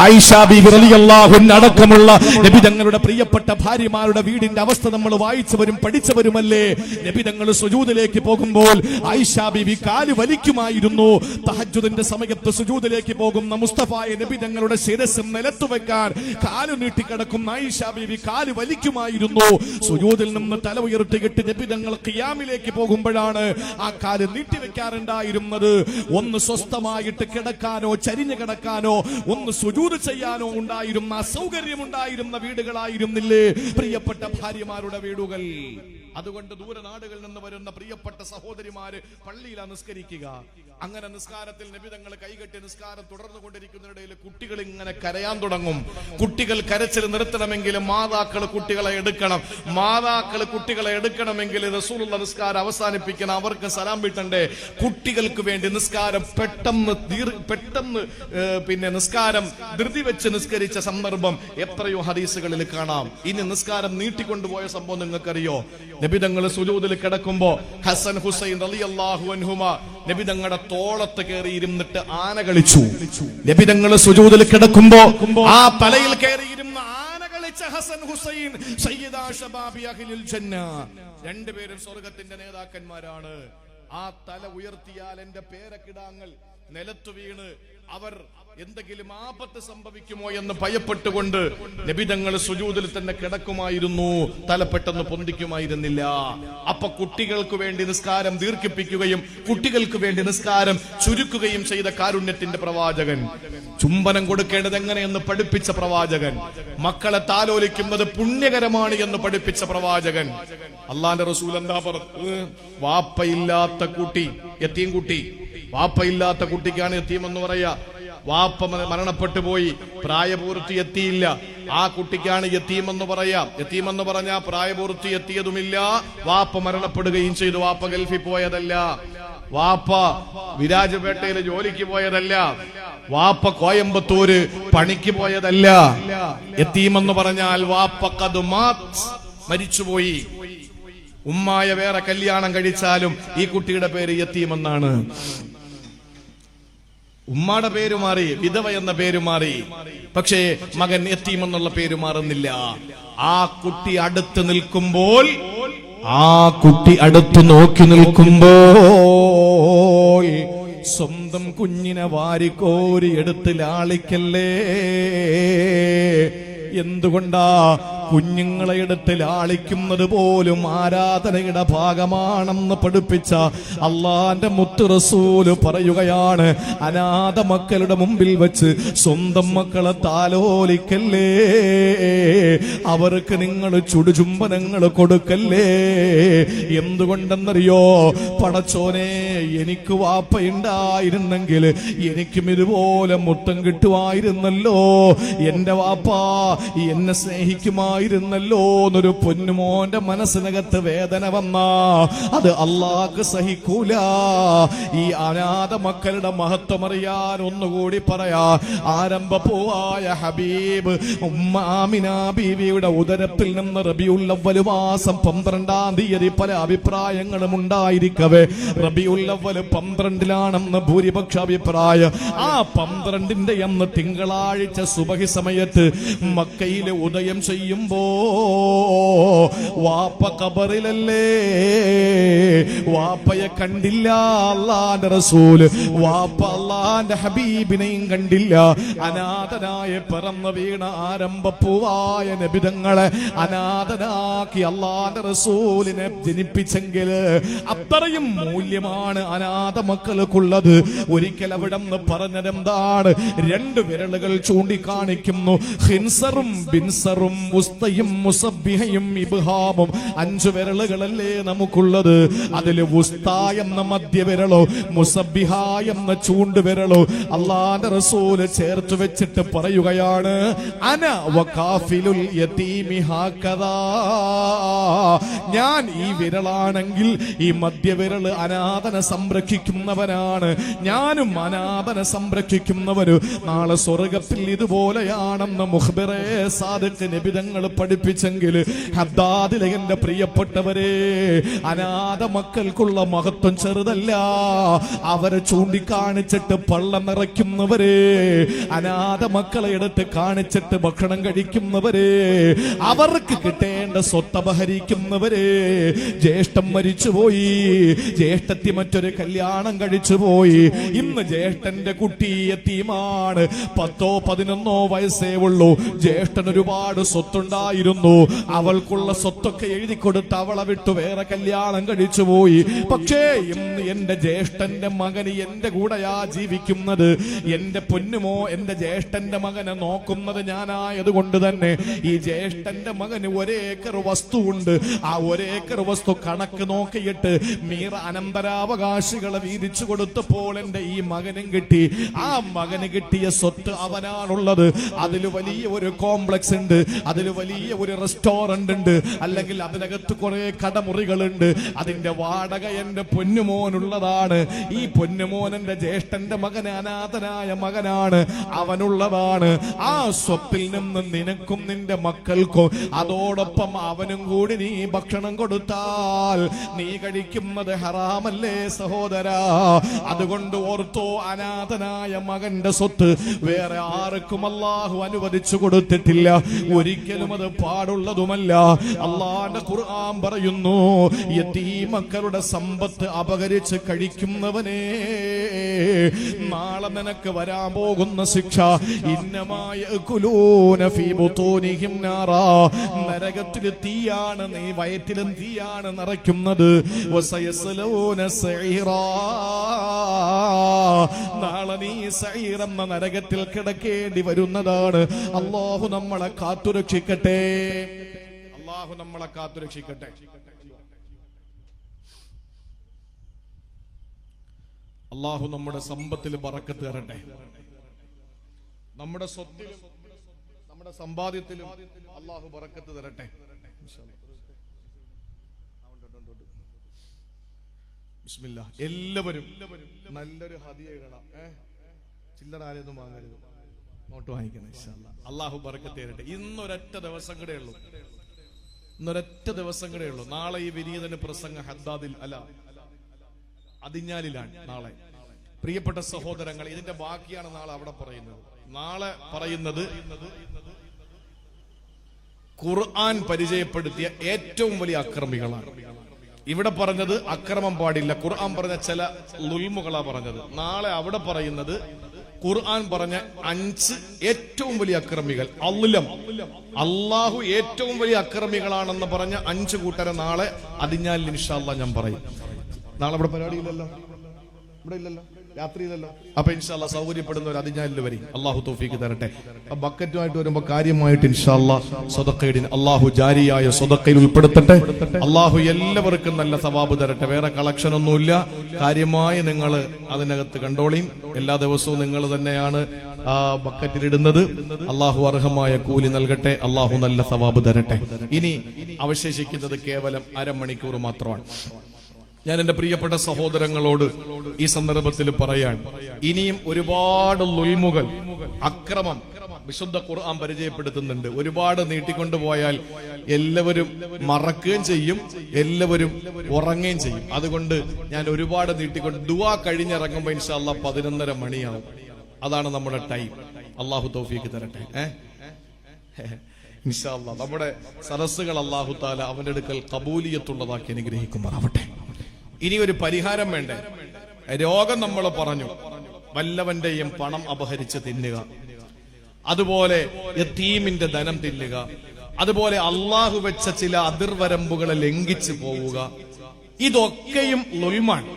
ആയിഷ ബീവി റളിയല്ലാഹു അൻഹ അടക്കമുള്ള നബി തങ്ങളുടെ പ്രിയപ്പെട്ട ഭാര്യമാരുടെ വീടിന്റെ അവസ്ഥ നമ്മൾ വായിച്ചവരും പഠിച്ചവരുമല്ലേ. നബി തങ്ങൾ സുജൂദിലേക്ക് പോകുമ്പോൾ ആയിഷ ബീവി കാല് വലിക്കുമായിരുന്നു. തഹജ്ജുദിന്റെ സമയത്ത് സുജൂദിലേക്ക് പോകുന്ന മുസ്തഫായ നബി തങ്ങളുടെ ശിരസ് നിലത്തു വെക്കാൻ കാല് നീട്ടിക്കിടക്കുന്ന ആയിഷ ബീവി കാല് വലിക്കുമായിരുന്നു. സുജൂദിൽ നിന്ന് തല ഉയർത്തിയിട്ട് നബി തങ്ങൾ ഖിയാമിലേക്ക് പോകുമ്പോഴാണ് ആ കാല് നീട്ടിവെക്കാറുണ്ടായിരുന്നത്. ഒന്ന് സ്വസ്ഥമായിട്ട് കിടക്കാനോ ചരിഞ്ഞു കിടക്കാനോ ഒന്ന് സുജൂദ് ചെയ്യാനോ ഉണ്ടായിരുന്ന സൗകര്യമുണ്ടായിരുന്ന വീടുകളായിരുന്നില്ലേ പ്രിയപ്പെട്ട ഭാര്യമാരുടെ വീടുകൾ. അതുകൊണ്ട് ദൂരനാടുകളിൽ നിന്ന് വരുന്ന പ്രിയപ്പെട്ട സഹോദരിമാര് പള്ളിയിലാണ് നിസ്കരിക്കുക. അങ്ങനെ നിസ്കാരത്തിൽ നബി തങ്ങൾ കൈകെട്ടി നിസ്കാരം തുടർന്നുകൊണ്ടിരിക്കുന്നതിനിടയിൽ കുട്ടികൾ ഇങ്ങനെ കരയാൻ തുടങ്ങും. കുട്ടികൾ കരച്ചിൽ നിർത്തണമെങ്കിൽ മാതാക്കൾ കുട്ടികളെ എടുക്കണം. മാതാക്കൾ കുട്ടികളെ എടുക്കണമെങ്കിൽ റസൂലുള്ള നിസ്കാരം അവസാനിപ്പിക്കണം. അവർക്ക് സലാം വീട്ടണ്ടേ. കുട്ടികൾക്ക് വേണ്ടി നിസ്കാരം പെട്ടെന്ന് പിന്നെ നിസ്കാരം ധൃതി വെച്ച് നിസ്കരിച്ച സന്ദർഭം എത്രയോ ഹദീസുകളിൽ കാണാം. ഇനി നിസ്കാരം നീട്ടിക്കൊണ്ടുപോയ സംഭവം നിങ്ങൾക്കറിയോ? നബി തങ്ങൾ സുജൂദിൽ കിടക്കുമ്പോ ഹസൻ ഹുസൈൻ റളിയല്ലാഹു അൻഹുമ നബി തങ്ങളുടെ തോളത്ത് കയറി ഇരുന്നിട്ട് ആന കളിച്ചു. നബി തങ്ങൾ സുജൂദിൽ കിടക്കുമ്പോ ആ തലയിൽ കയറി ഇരുന്ന ആന കളിച്ച ഹസൻ ഹുസൈൻ സയ്യിദാ ശബാബി അഹ്ലിൽ ജന്ന, രണ്ടുപേരും സ്വർഗത്തിന്റെ നേതാക്കന്മാരാണ്. ആ തല ഉയർത്തിയാൽ എന്റെ പേരക്കിടാങ്ങൾ നിലത്തു വീണ് അവർ എന്തെങ്കിലും ആപത്ത് സംഭവിക്കുമോ എന്ന് ഭയപ്പെട്ടുകൊണ്ട് നബി തങ്ങൾ സുജൂദിൽ തന്നെ കിടക്കുമായിരുന്നു. തല പെട്ടെന്ന് പൊന്തിക്കുമായിരുന്നില്ല. അപ്പൊ കുട്ടികൾക്ക് വേണ്ടി നിസ്കാരം ദീർഘിപ്പിക്കുകയും കുട്ടികൾക്ക് വേണ്ടി നിസ്കാരം ചുരുക്കുകയും ചെയ്ത കാരുണ്യത്തിന്റെ പ്രവാചകൻ, ചുംബനം കൊടുക്കേണ്ടത് എങ്ങനെയെന്ന് പഠിപ്പിച്ച പ്രവാചകൻ, മക്കളെ താലോലിക്കുന്നത് പുണ്യകരമാണ് എന്ന് പഠിപ്പിച്ച പ്രവാചകൻ. അള്ളാന്റെ റസൂൽ എന്താ പറഞ്ഞു? വാപ്പയില്ലാത്ത കുട്ടി, യതീം കുട്ടി, വാപ്പയില്ലാത്ത കുട്ടിക്കാണ് യതീം എന്ന് പറയാ. വാപ്പ മരണപ്പെട്ടു പോയി, പ്രായപൂർത്തി എത്തിയില്ല, ആ കുട്ടിക്കാണ് യതീം എന്ന് പറയാം. യതീം എന്ന് പറഞ്ഞാൽ പ്രായപൂർത്തി എത്തിയതുമില്ല, വാപ്പ മരണപ്പെടുകയും ചെയ്തു. വാപ്പ ഗൾഫിൽ പോയതല്ല, വാപ്പ വിരാജപേട്ടയിൽ ജോലിക്ക് പോയതല്ല, വാപ്പ കോയമ്പത്തൂര് പണിക്ക് പോയതല്ല. യതീം എന്ന് പറഞ്ഞാൽ വാപ്പ മരിച്ചുപോയി. ഉമ്മായ വേറെ കല്യാണം കഴിച്ചാലും ഈ കുട്ടിയുടെ പേര് യതീം എന്നാണ്. ഉമ്മാടെ പേര് മാറി, വിധവ എന്ന പേര് മാറി, പക്ഷേ മകൻ യതീം എന്നുള്ള പേര് മാറുന്നില്ല. ആ കുട്ടി അടുത്ത് നിൽക്കുമ്പോൾ, ആ കുട്ടി അടുത്ത് നോക്കി നിൽക്കുമ്പോൾ സ്വന്തം കുഞ്ഞിനെ വാരിക്കോരി എടുത്ത് ലാളിക്കല്ലേ. എന്തുകൊണ്ടാ? കുഞ്ഞുങ്ങളെ എടുത്ത് ലാളിക്കുന്നത് പോലും ആരാധനയുടെ ഭാഗമാണെന്ന് പഠിപ്പിച്ച അള്ളാന്റെ മുത്ത് റസൂല് പറയുകയാണ്, അനാഥ മക്കളുടെ മുമ്പിൽ വെച്ച് സ്വന്തം മക്കളെ താലോലിക്കല്ലേ, അവർക്ക് നിങ്ങൾ ചുടുചുംബനങ്ങൾ കൊടുക്കല്ലേ. എന്തുകൊണ്ടെന്നറിയോ? പടച്ചോനെ, എനിക്ക് വാപ്പയുണ്ടായിരുന്നെങ്കിൽ എനിക്കും ഇതുപോലെ മുത്തം കിട്ടുമായിരുന്നല്ലോ, എന്റെ വാപ്പ എന്നെ സ്നേഹിക്കുമായിരുന്നല്ലോ എന്നൊരു പൊന്നുമോന്റെ മനസ്സിനകത്ത് വേദന വന്നാ അത് അള്ളാഹ്ക്ക് സഹിക്കൂല. ഈ അനാഥ മക്കളുടെ മഹത്വം അറിയാൻ ഒന്നുകൂടി പറയാ. ആരംഭപ്പൂവായ ഹബീബ് ഉമ്മ ആമിന ബീവിയുടെ ഉദരത്തിൽ നിന്ന് റബീഉൽ അവ്വൽ മാസം 12-ാം തീയതി പല അഭിപ്രായങ്ങളും ഉണ്ടായിരിക്കവേ റബീഉൽ അവ്വൽ 12-ലാണെന്ന് ഭൂരിപക്ഷ അഭിപ്രായം. ആ 12-ന്റെ അന്ന് തിങ്കളാഴ്ച സുബഹി സമയത്ത് മക്കയിലെ ഉദയം ചെയ്യുമ്പോ വാപ്പ ഖബറിലല്ലേ, വാപ്പയെ കണ്ടില്ല അല്ലാഹുവിന്റെ റസൂല്, വാപ്പ അല്ലാഹുവിന്റെ ഹബീബിനെയും കണ്ടില്ല. അനാഥനായ പിറന്നു വീണ ആരംഭപ്പൂവായ നബി തങ്ങളെ അനാഥനാക്കി അല്ലാഹുവിന്റെ റസൂലിനെ ജനിപ്പിച്ചെങ്കിൽ അത്രയും മൂല്യമാണ് അനാഥ മക്കൾക്കുള്ളത്. ഒരിക്കൽ അവിടെ നിന്ന് പറഞ്ഞതെന്താണ്? 2 വിരലുകൾ ചൂണ്ടിക്കാണിക്കുന്നു. ഹിൻസറും ബിൻസറും ഉസ്തയും മുസബ്ബിഹയും ഇബ്ഹാമും 5 വിരലുകളല്ലേ നമുക്കുള്ളത്. അതില് ഉസ്ത എന്ന മധ്യവിരലോ മുസബ്ബിഹ എന്ന ചൂണ്ടുവിരലോ അല്ലാഹുവിന്റെ റസൂല് ചേർത്ത് വെച്ചിട്ട് പറയുകയാണ്, അന വകാഫിലുൽ യതീമി ഹകദാ, ഞാൻ ഈ വിരലാണെങ്കിൽ ഈ മധ്യവിരൽ അനാഥനെ സംരക്ഷിക്കുന്നവനാണ്, ഞാനും അനാഥനെ സംരക്ഷിക്കുന്നവര് നാളെ സ്വർഗത്തിൽ ഇതുപോലെയാണെന്ന് മുഖ്ബിറേ സാദിഖ് നബി തങ്ങൾ പഠിപ്പിച്ചെങ്കിൽ ഹദ്ദാദിലെ എന്റെ പ്രിയപ്പെട്ടവരെ, അനാഥ മക്കൾക്കുള്ള മഹത്വം ചെറുതല്ല. അവരെ ചൂണ്ടിക്കാണിച്ചിട്ട് പള്ളം നിറയ്ക്കുന്നവരെ, അനാഥ മക്കളെ എടുത്ത് കാണിച്ചിട്ട് ഭക്ഷണം കഴിക്കുന്നവരെ, അവർക്ക് കിട്ടേണ്ട സ്വത്ത് അപഹരിക്കുന്നവരെ, ജ്യേഷ്ഠൻ മരിച്ചുപോയി, ജ്യേഷ്ഠത്തി മറ്റൊരു കല്യാണം കഴിച്ചുപോയി, ഇന്ന് ജ്യേഷ്ഠന്റെ കുട്ടി യതീമാണ്, 10-11 വയസ്സേ ഉള്ളൂ, ജ്യേഷ്ഠൻ ഒരുപാട് സ്വത്തുണ്ടായിരുന്നു, അവൾക്കുള്ള സ്വത്തൊക്കെ എഴുതി കൊടുത്ത് അവളെ വിട്ടു വേറെ കല്യാണം കഴിച്ചുപോയി. പക്ഷേ ഇന്ന് എന്റെ ജ്യേഷ്ഠന്റെ മകന് എന്റെ കൂടെയാ ജീവിക്കുന്നത്, എന്റെ പൊന്നുമോ എന്റെ ജ്യേഷ്ഠന്റെ മകനെ നോക്കുന്നത് ഞാനായതുകൊണ്ട് തന്നെ ഈ ജ്യേഷ്ഠന്റെ മകന് 1 ഏക്കർ വസ്തുവുണ്ട്. ആ 1 ഏക്കർ വസ്തു കണക്ക് നോക്കിയിട്ട് മീറ അനന്തരാവകാശികളെ വീതിച്ചു കൊടുത്തപ്പോൾ എന്റെ ഈ മകനും കിട്ടി. ആ മകന് കിട്ടിയ സ്വത്ത് അവനാണുള്ളത്. അതിൽ വലിയ ഒരു കോംപ്ലക്സ് ഉണ്ട്, അതിൽ വലിയ ഒരു റെസ്റ്റോറന്റ് ഉണ്ട്, അല്ലെങ്കിൽ അതിനകത്ത് കുറെ കടമുറികളുണ്ട്. അതിന്റെ വാടക എന്റെ പൊന്നുമോനുള്ളതാണ്. ഈ പൊന്നുമോൻ എന്റെ ജ്യേഷ്ഠന്റെ മകൻ അനാഥനായ മകനാണ്, അവനുള്ളതാണ്. ആ സ്വത്തിൽ നിന്ന് നിനക്കും നിന്റെ മക്കൾക്കും അതോടൊപ്പം അവനും കൂടി നീ ഭക്ഷണം കൊടുത്താൽ നീ കഴിക്കുന്നത് ഹറാമല്ലേ സഹോദരാ? അതുകൊണ്ട് ഓർത്തോ, അനാഥനായ മകന്റെ സ്വത്ത് വേറെ ആർക്കും അല്ലാഹു അനുവദിച്ചു കൊടുത്തിട്ടില്ല, ഒരിക്കലും അത് പാടുള്ളതുമല്ല. അല്ലാഹുവിന്റെ ഖുർആൻ പറയുന്നു, യതീമക്കളുടെ സമ്പത്ത് അപഹരിച്ച് കഴിക്കുന്നവനെ, നാളെ നിനക്ക് വരാൻ പോകുന്ന ശിക്ഷ, ഇന്നമായ നരകത്തിൽ തീയാണ്, നീ വയറ്റിലും തീയാണ് നിറയ്ക്കുന്നത്. നാളെ നീ സഈർ എന്ന നരകത്തിൽ കിടക്കേണ്ടി വരുന്നതാണ്. അല്ലാഹു നമ്മളെ കാത്തുരക്ഷിക്കട്ടെ, അല്ലാഹു നമ്മളെ കാത്തുരക്ഷിക്കട്ടെ. അല്ലാഹു നമ്മുടെ സമ്പത്തിൽ ബറക്കത്ത് തരട്ടെ, നമ്മുടെ സ്വത്തിലും നമ്മുടെ സമ്പാദ്യത്തിലും അല്ലാഹു ബറക്കത്ത് തരട്ടെ. ബിസ്മില്ലാ. എല്ലാവരും നല്ലൊരു ഹദിയ ഇടണം. ചില്ലറ ആരെയൊന്നും വാങ്ങരുത്, നോട്ട് വാങ്ങിക്കണം. അല്ലാഹു ബറക്കത്ത് തരട്ടെ. ഇന്നൊരൊറ്റ ദിവസം കൂടെ ഉള്ളൂ, ഇന്നൊരൊറ്റ ദിവസം കൂടെ ഉള്ളൂ. നാളെ ഈ വിനീതന് പ്രസംഗ ഹദ്ദാദിൽ അല്ല അതിഞ്ഞാലിലാണ് നാളെ. പ്രിയപ്പെട്ട സഹോദരങ്ങൾ, ഇതിന്റെ ബാക്കിയാണ് നാളെ അവിടെ പറയുന്നത്. നാളെ പറയുന്നത് ഖുർആൻ പരിചയപ്പെടുത്തിയ ഏറ്റവും വലിയ അക്രമികളാണ്. ഇവിടെ പറഞ്ഞത് അക്രമം പാടില്ല, ഖുർആൻ പറഞ്ഞ ചില ലുൽമുകളാ പറഞ്ഞത്. നാളെ അവിടെ പറയുന്നത് ഖുർആൻ പറഞ്ഞ 5 ഏറ്റവും വലിയ അക്രമികൾ, അല്ലാഹു ഏറ്റവും വലിയ അക്രമികളാണെന്ന് പറഞ്ഞ 5 കൂട്ടരെ നാളെ അതിഞ്ഞാൽ ഇൻഷാ അല്ലാഹ് ഞാൻ പറയും. നാളെ ഇവിടെ പരിപാടിയില്ലല്ലോ, ഇവിടെ ഇല്ലല്ലോ, രാത്രിയിലല്ലോ. അപ്പൊ ഇൻഷാ അല്ലാഹ് സൗകര്യപ്പെടുന്നവർ അതിഞ്ഞാലിൽ വരും. അല്ലാഹു തൗഫീഖ് തരട്ടെ. ബക്കറ്റുമായിട്ട് വരുമ്പോ കാര്യമായിട്ട് ഇൻഷാ അല്ലാഹ് സ്വതക്കയിടിന് അല്ലാഹു ജാരിയായ സ്വതക്കയിൽ ഉൾപ്പെടുത്തട്ടെ. അല്ലാഹു എല്ലാവർക്കും നല്ല സവാബ് തരട്ടെ. വേറെ കളക്ഷൻ ഒന്നുമില്ല, കാര്യമായി നിങ്ങൾ അതിനകത്ത് കണ്ടോളിയും. എല്ലാ ദിവസവും നിങ്ങൾ തന്നെയാണ് ആ ബക്കറ്റിലിടുന്നത്. അല്ലാഹു അർഹമായ കൂലി നൽകട്ടെ, അല്ലാഹു നല്ല സവാബ് തരട്ടെ. ഇനി അവശേഷിക്കുന്നത് കേവലം 1/2 മണിക്കൂർ മാത്രമാണ്. ഞാൻ എന്റെ പ്രിയപ്പെട്ട സഹോദരങ്ങളോട് ഈ സന്ദർഭത്തിൽ പറയാൻ, ഇനിയും ഒരുപാട് ലുൽമുകൾ, അക്രമം വിശുദ്ധ ഖുർആൻ പരിചയപ്പെടുത്തുന്നുണ്ട്. ഒരുപാട് നീട്ടിക്കൊണ്ടുപോയാൽ എല്ലാവരും മറക്കുകയും ചെയ്യും, എല്ലാവരും ഉറങ്ങുകയും ചെയ്യും. അതുകൊണ്ട് ഞാൻ ഒരുപാട് നീട്ടിക്കൊണ്ട് ദുആ കഴിഞ്ഞിറങ്ങുമ്പോ ഇൻഷാ അല്ലാഹ് 11:30 മണിയാവും. അതാണ് നമ്മുടെ ടൈം. അല്ലാഹു തൗഫീഖ് തരട്ടെ. ഇൻഷാ അല്ലാഹ് നമ്മുടെ സദസ്സുകൾ അല്ലാഹു തആല അവന്റെ അടുക്കൽ ഖബൂലിയത്തുള്ളതാക്കി അനുഗ്രഹിക്കുമാറാവട്ടെ. ഇനി ഒരു പരിഹാരം വേണ്ടേ? രോഗം നമ്മൾ പറഞ്ഞു, വല്ലവന്റെയും പണം അപഹരിച്ച് തിന്നുക, അതുപോലെ യതീമിന്റെ ധനം തിന്നുക, അതുപോലെ അള്ളാഹു വെച്ച ചില അതിർവരമ്പുകളെ ലംഘിച്ചു പോവുക, ഇതൊക്കെയും ലുൽമാണ്.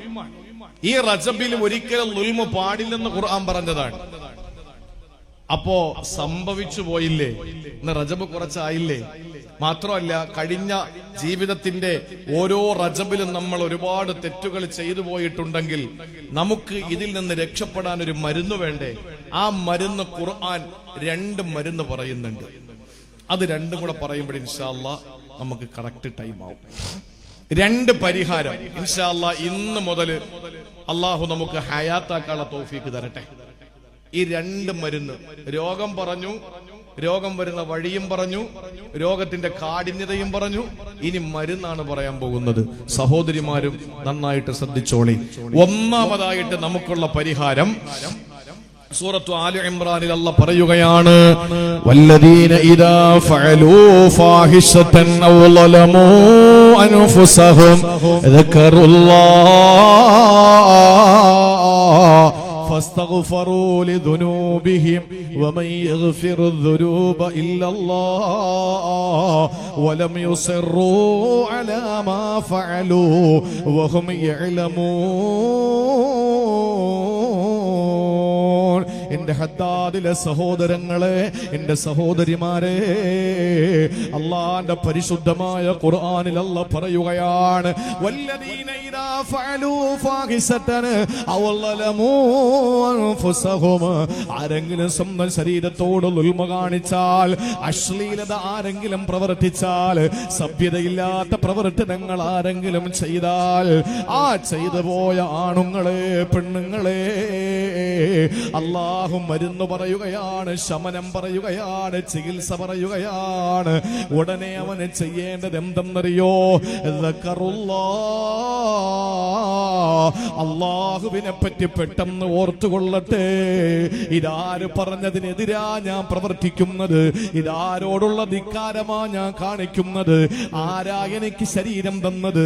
ഈ റജബിൽ ഒരിക്കലും ലുൽമ പാടില്ലെന്ന് ഖുർആൻ പറഞ്ഞതാണ്. അപ്പോ സംഭവിച്ചു പോയില്ലേ? ഇന്ന് റജബ് കുറച്ചായില്ലേ? മാത്രമല്ല, കഴിഞ്ഞ ജീവിതത്തിന്റെ ഓരോ റജബിലും നമ്മൾ ഒരുപാട് തെറ്റുകൾ ചെയ്തു പോയിട്ടുണ്ടെങ്കിൽ നമുക്ക് ഇതിൽ നിന്ന് രക്ഷപ്പെടാൻ ഒരു മരുന്ന് വേണ്ടേ? ആ മരുന്ന് ഖുർആൻ 2 മരുന്ന് പറയുന്നുണ്ട്. അത് 2 കൂടെ പറയുമ്പോൾ ഇൻഷാ അല്ലാഹ് നമുക്ക് കറക്റ്റ് ടൈം ആവും. 2 പരിഹാരം ഇൻഷാ അല്ലാഹ് ഇന്ന് മുതൽ അള്ളാഹു നമുക്ക് ഹയാത്താക്കാനുള്ള തൗഫീഖ് തരട്ടെ. ഈ 2 മരുന്ന്, രോഗം പറഞ്ഞു, രോഗം വരുന്ന വഴിയും പറഞ്ഞു, രോഗത്തിന്റെ കാഠിന്യതയും പറഞ്ഞു. ഇനി മരുന്നാണ് പറയാൻ പോകുന്നത്. സഹോദരിമാരും നന്നായിട്ട് ശ്രദ്ധിച്ചോളി. ഒന്നാമതായിട്ട് നമുക്കുള്ള പരിഹാരം സൂറത്തു ആലി ഇംറാനിൽ അല്ലാഹ് പറയുകയാണ്, വല്ലദീന ഇദാ ഫഅലൂ ഫാഹിശതൻ ഔ ളലമൂ അൻഫുസഹും ദക്കറുല്ലാഹ് فاستغفروا لذنوبهم ومن يغفر الذنوب إلا الله ولم يصروا على ما فعلوا وهم يعلمون. എന്റെ ഹദ്ദാദിലെ സഹോദരങ്ങളെ, എന്റെ സഹോദരിമാരെ, അല്ലാഹുവിന്റെ പരിശുദ്ധമായ ഖുർആനിൽ അല്ലാഹ് പറയുകയാണ്, വല്ലദീന ഇദാ ഫഅലൂ ഫാഹിശതൻ ഔ ളലമൂ അൻഫുസഹും. ആരെങ്കിലും സ്വന്തം ശരീരത്തോട് ദുൽമ കാണിച്ചാൽ, അശ്ലീലത ആരെങ്കിലും പ്രവർത്തിച്ചാൽ, സഭ്യതയില്ലാത്ത പ്രവർത്തനങ്ങൾ ആരെങ്കിലും ചെയ്താൽ, ആ ചെയ്തു പോയ ആണുങ്ങളെ, പെണ്ണുങ്ങളെ, അല്ലാഹു മരുന്ന് പറയുകയാണ്, ശമനം പറയുകയാണ്, ചികിത്സ പറയുകയാണ്. ഉടനെ അവന് ചെയ്യേണ്ടത് എന്തെന്നറിയോ? അല്ലാഹുവിനെ പറ്റി പെട്ടെന്ന് ഓർത്തുകൊള്ളട്ടെ. ഇതാര് പറഞ്ഞതിനെതിരാ ഞാൻ പ്രവർത്തിക്കുന്നത്? ഇതാരോടുള്ള ധിക്കാരമാ ഞാൻ കാണിക്കുന്നത്? ആരാ എനിക്ക് ശരീരം തന്നത്?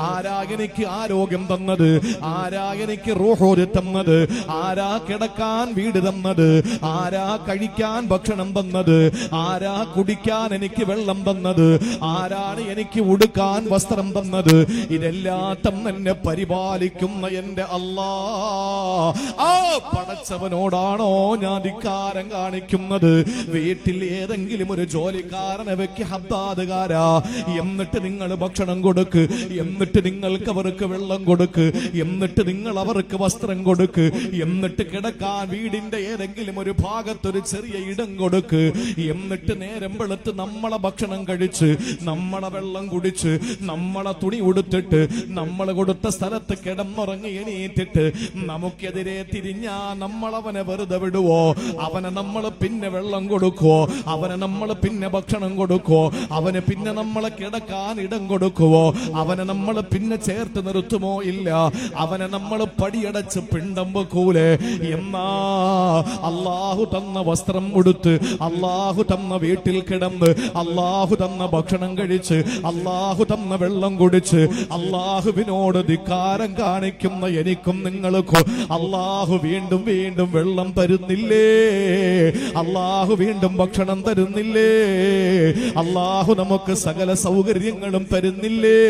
ആരാ എനിക്ക് ആരോഗ്യം തന്നത്? ആരാ എനിക്ക് റൂഹ് തന്നത്? ആരാ കിടക്കാൻ വീട് തന്നത്? ആരാ കഴിക്കാൻ ഭക്ഷണം തന്നത്? ആരാ കുടിക്കാൻ എനിക്ക് വെള്ളം തന്നത്? ആരാണ് എനിക്ക് ഉടുക്കാൻ വസ്ത്രം തന്നത്? ഇതെല്ലാം എന്നെ പരിപാലിക്കുന്ന എന്റെ അല്ലാഹ്, ആ പടച്ചവനോടാണോ ഞാൻ ധിക്കാരം കാണിക്കുന്നത്? വീട്ടിൽ ഏതെങ്കിലും ഒരു ജോലിക്കാരനെ വെക്ക് ഹദ്ദാദുകാരാ, എന്നിട്ട് നിങ്ങൾ ഭക്ഷണം കൊടുക്ക്, എന്നിട്ട് നിങ്ങൾക്ക് അവർക്ക് വെള്ളം കൊടുക്ക്, എന്നിട്ട് നിങ്ങൾ അവർക്ക് വസ്ത്രം കൊടുക്ക്, എന്നിട്ട് കിടക്കാൻ വീടിന്റെ ഏതെങ്കിലും ഒരു ഭാഗത്തൊരു ചെറിയ ഇടം കൊടുക്ക്, എന്നിട്ട് നേരം വെളുത്ത് നമ്മളെ ഭക്ഷണം കഴിച്ച്, നമ്മളെ വെള്ളം കുടിച്ച്, നമ്മളെ തുണി ഉടുത്തിട്ട്, നമ്മൾ കൊടുത്ത സ്ഥലത്ത് കിടന്നുറങ്ങി എണീറ്റിട്ട് നമുക്കെതിരെ തിരിഞ്ഞാ നമ്മളവനെ വെറുതെ വിടുവോ? അവനെ നമ്മൾ പിന്നെ വെള്ളം കൊടുക്കുവോ? അവനെ നമ്മൾ പിന്നെ ഭക്ഷണം കൊടുക്കുവോ? അവന് പിന്നെ നമ്മളെ കിടക്കാൻ ഇടം കൊടുക്കുവോ? അവനെ നമ്മൾ പിന്നെ ചേർത്ത് നിർത്തുമോ? ഇല്ല. അവനെ നമ്മൾ പടിയടച്ച് പിണ്ടം വെക്കൂലേ? എന്നാ അല്ലാഹു തന്ന വസ്ത്രം ഉടുത്ത്, അല്ലാഹു തന്ന വീട്ടിൽ കിടന്ന്, അല്ലാഹു തന്ന ഭക്ഷണം കഴിച്ച്, അല്ലാഹു തന്ന വെള്ളം കുടിച്ച്, അല്ലാഹുവിനോട് ധിക്കാരം കാണിക്കുന്ന എനിക്കും നിങ്ങൾക്കും അല്ലാഹു വീണ്ടും വീണ്ടും വെള്ളം തരുന്നില്ലേ? അല്ലാഹു വീണ്ടും ഭക്ഷണം തരുന്നില്ലേ? അല്ലാഹു നമുക്ക് സകല സൗകര്യങ്ങളും തരുന്നില്ലേ?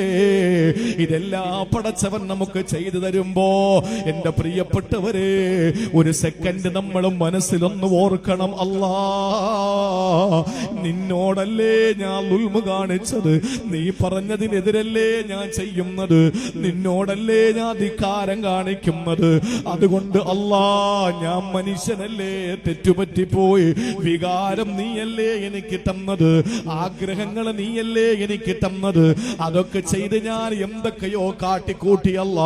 ഇതെല്ലാം പടച്ചവൻ നമുക്ക് ചെയ്തു തരുമ്പോ എന്റെ പ്രിയപ്പെട്ടവരെ, ഒരു സെക്കൻഡ് നമ്മൾ മനസ്സിലൊന്ന് ഓർക്കണം, അല്ലാ, നിന്നോടല്ലേ ഞാൻ ദുൽമ കാണിച്ചത്? നീ പറഞ്ഞതിനെതിരല്ലേ ഞാൻ ചെയ്യുന്നത്? നിന്നോടല്ലേ ഞാൻ ധിക്കാരം കാണിക്കുന്നത്? അതുകൊണ്ട് അല്ലാ, ഞാൻ മനുഷ്യനല്ലേ, തെറ്റുപറ്റിപ്പോയി. വികാരം നീയല്ലേ എനിക്ക് തന്നത്, ആഗ്രഹങ്ങൾ നീയല്ലേ എനിക്ക് തന്നത്. അതൊക്കെ ചെയ്ത് ഞാൻ എന്തൊക്കെയോ കാട്ടിക്കൂട്ടിയല്ല.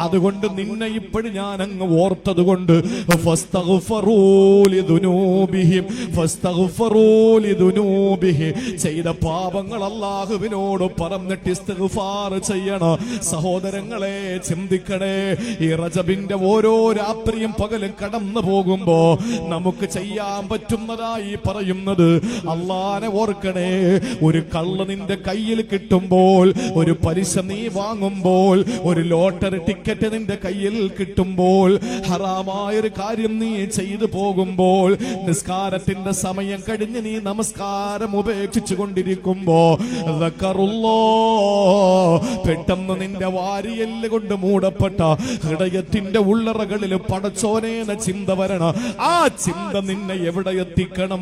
അതുകൊണ്ട് നിന്നെ ഇപ്പോഴും ഞാൻ അങ്ങ് ഓർത്തത് കൊണ്ട് ചെയ്ത പാപങ്ങൾ അല്ലാഹുവിനോട് പറഞ്ഞിട്ട് ഇസ്തിഗ്ഫാർ ചെയ്യണം. സഹോദരങ്ങളെ, ചിന്തിക്കണേ. ഈ റജബിന്റെ ഓരോ രാത്രിയും പകലും കടന്നു പോകുമ്പോ നമുക്ക് ചെയ്യാൻ പറ്റുന്നതായി പറയുന്നത്, അല്ലാഹനെ ഓർക്കണേ. ഒരു കള്ള് നിന്റെ കയ്യിൽ കിട്ടുമ്പോൾ, ഒരു പലിശ നീ വാങ്ങുമ്പോൾ, ഒരു ലോട്ടറി ടിക്കറ്റ് നിന്റെ കയ്യിൽ കിട്ടുമ്പോൾ, ഹറാമായൊരു കാര്യം നീ ചെയ്തു പോകുമ്പോൾ, നിസ്കാരത്തിന്റെ സമയം കഴിഞ്ഞ് നീ നമസ്കാരം ഉപേക്ഷിച്ചു കൊണ്ടിരിക്കുമ്പോ പെട്ടെന്ന് നിന്റെ വാരിയെല്ല് കൊണ്ട് മൂടപ്പെട്ട ഹൃദയത്തിന്റെ ഉള്ളറകളിൽ പടച്ചോനേന ചിന്ത വരണം. ആ ചിന്ത നിന്നെ എവിടെ എത്തിക്കണം?